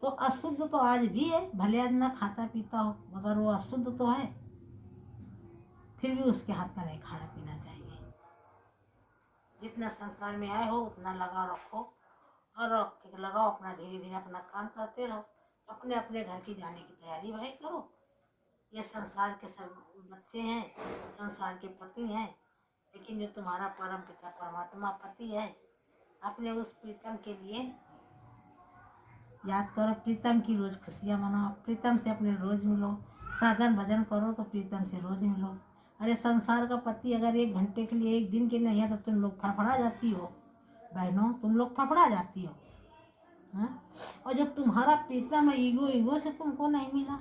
तो अशुद्ध तो आज भी है, भले आज ना खाता पीता हो मगर वो अशुद्ध तो है। फिर भी उसके हाथ का नहीं खाना पीना चाहिए। जितना संसार में आए हो उतना लगा रखो और रख के लगाओ। अपना धीरे धीरे अपना काम करते रहो। अपने अपने घर की जाने की तैयारी भाई करो। ये संसार के सब बच्चे हैं, संसार के पति हैं, लेकिन जो तुम्हारा परम पिता परमात्मा पति है, अपने उस प्रीतम के लिए याद करो। प्रीतम की रोज खुशियाँ मनाओ, प्रीतम से अपने रोज मिलो। साधन भजन करो तो प्रीतम से रोज मिलो। अरे संसार का पति अगर 1 घंटे के लिए 1 दिन के लिए नहीं है तो तुम लोग फड़फड़ा जाती हो बहनों, तुम लोग फड़फड़ा जाती हो। और जो तुम्हारा प्रीतम है ईगो से तुमको नहीं मिला।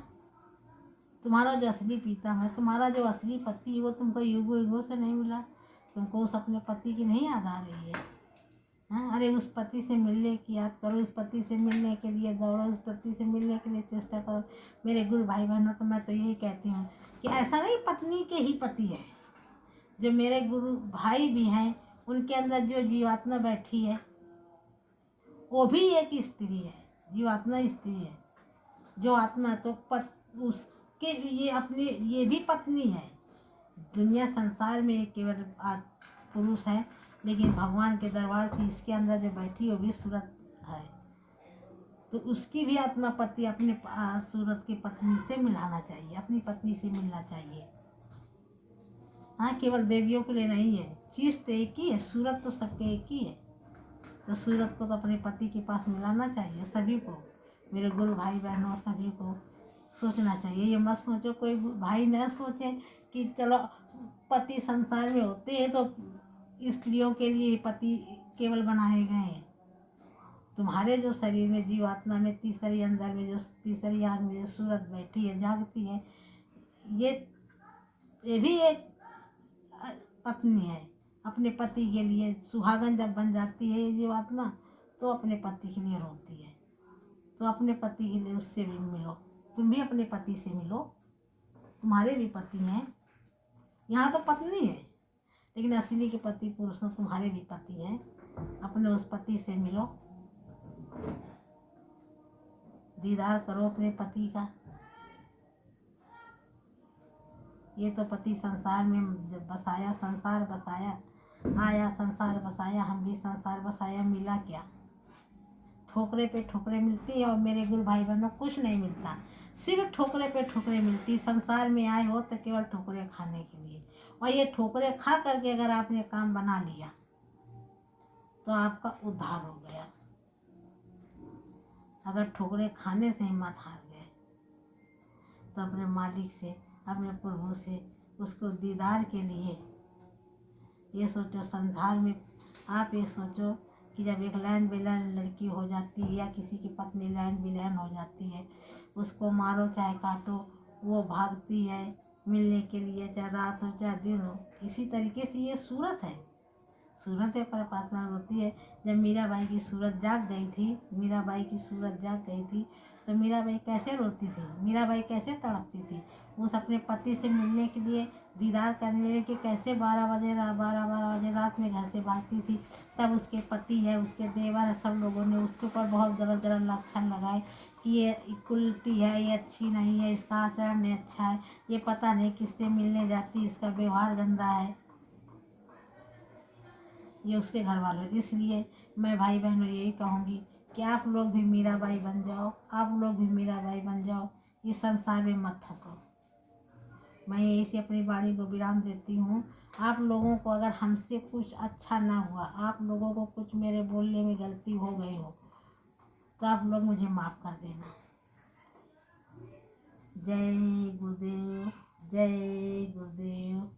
तुम्हारा जो असली प्रीतम है, तुम्हारा जो असली पति है, वो तुमको ईगो से नहीं मिला। तुमको उस अपने पति की नहीं याद आ रही है। अरे उस पति से मिलने की याद करो, उस पति से मिलने के लिए दौड़ो, उस पति से मिलने के लिए चेष्टा करो। मेरे गुरु भाई बहनों, तो मैं तो यही कहती हूँ कि ऐसा नहीं पत्नी के ही पति है। जो मेरे गुरु भाई भी हैं उनके अंदर जो जीवात्मा बैठी है वो भी एक स्त्री है। जीवात्मा स्त्री है। जो आत्मा तो उसके ये भी पत्नी है। दुनिया संसार में केवल पुरुष है, लेकिन भगवान के दरबार से इसके अंदर जो बैठी वो भी सूरत है। तो उसकी भी आत्मा पति अपने सूरत की पत्नी से मिलाना चाहिए, अपनी पत्नी से मिलना चाहिए। हाँ, केवल देवियों के लिए नहीं है। चीज तो एक ही है, सूरत तो सबके एक ही है। तो सूरत को तो अपने पति के पास मिलाना चाहिए सभी को। मेरे गुरु भाई बहनों सभी को सोचना चाहिए। ये मत सोचो, कोई भाई न सोचे कि चलो पति संसार में होते हैं तो स्त्रियों के लिए पति केवल बनाए गए हैं। तुम्हारे जो शरीर में जीवात्मा में तीसरी अंदर में जो तीसरी आँख में जो सूरत बैठी है जागती है, ये भी एक पत्नी है। अपने पति के लिए सुहागन जब बन जाती है ये जीवात्मा तो अपने पति के लिए रोती है। तो अपने पति के लिए उससे भी मिलो। तुम भी अपने पति से मिलो, तुम्हारे भी पति हैं। यहाँ तो पत्नी है लेकिन असली के पति पुरुषों तुम्हारे भी पति हैं। अपने उस पति से मिलो, दीदार करो अपने पति का। ये तो पति संसार में जब बसाया, संसार बसाया, आया संसार बसाया, हम भी संसार बसाया, मिला क्या? ठोकरे मिलती है और मेरे गुरु भाई बहनों कुछ नहीं मिलता, सिर्फ ठोकरे मिलती। संसार में आए हो तो केवल ठोकरे खाने के लिए, और ये ठोकरे खा करके अगर आपने काम बना लिया तो आपका उद्धार हो गया। अगर ठोकरे खाने से हिम्मत हार गए तो अपने मालिक से, अपने प्रभु से, उसको दीदार के लिए ये सोचो, संसार में आप ये सोचो कि जब एक लैन बेलैन लड़की हो जाती है या किसी की पत्नी लैन बिलैन हो जाती है, उसको मारो चाहे काटो, वो भागती है मिलने के लिए, चाहे रात हो चाहे दिन हो। इसी तरीके से ये सूरत है, सूरत है परमात्मा होती है। जब मीराबाई की सूरत जाग गई थी, मीराबाई की सूरत जाग गई थी तो मीराबाई कैसे रोती थी, मीराबाई कैसे तड़पती थी, उस अपने पति से मिलने के लिए, दीदार करने के कैसे 12 बजे रात में घर से भागती थी। तब उसके पति है, उसके देवर है, सब लोगों ने उसके ऊपर बहुत गलत गलत लक्षण लगाए कि ये उल्टी है, ये अच्छी नहीं है, इसका आचरण नहीं अच्छा है, ये पता नहीं किससे मिलने जाती, इसका व्यवहार गंदा है, ये उसके घर वाले। इसलिए मैं भाई बहनों यही कहूँगी कि आप लोग भी मीराबाई बन जाओ, आप लोग भी मीराबाई बन जाओ, इस संसार में मत फंसो। मैं यही से अपनी वाणी को विराम देती हूँ। आप लोगों को अगर हमसे कुछ अच्छा ना हुआ, आप लोगों को कुछ मेरे बोलने में गलती हो गई हो तो आप लोग मुझे माफ़ कर देना। जय गुरुदेव, जय गुरुदेव,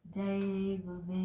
जय गुरुदेव।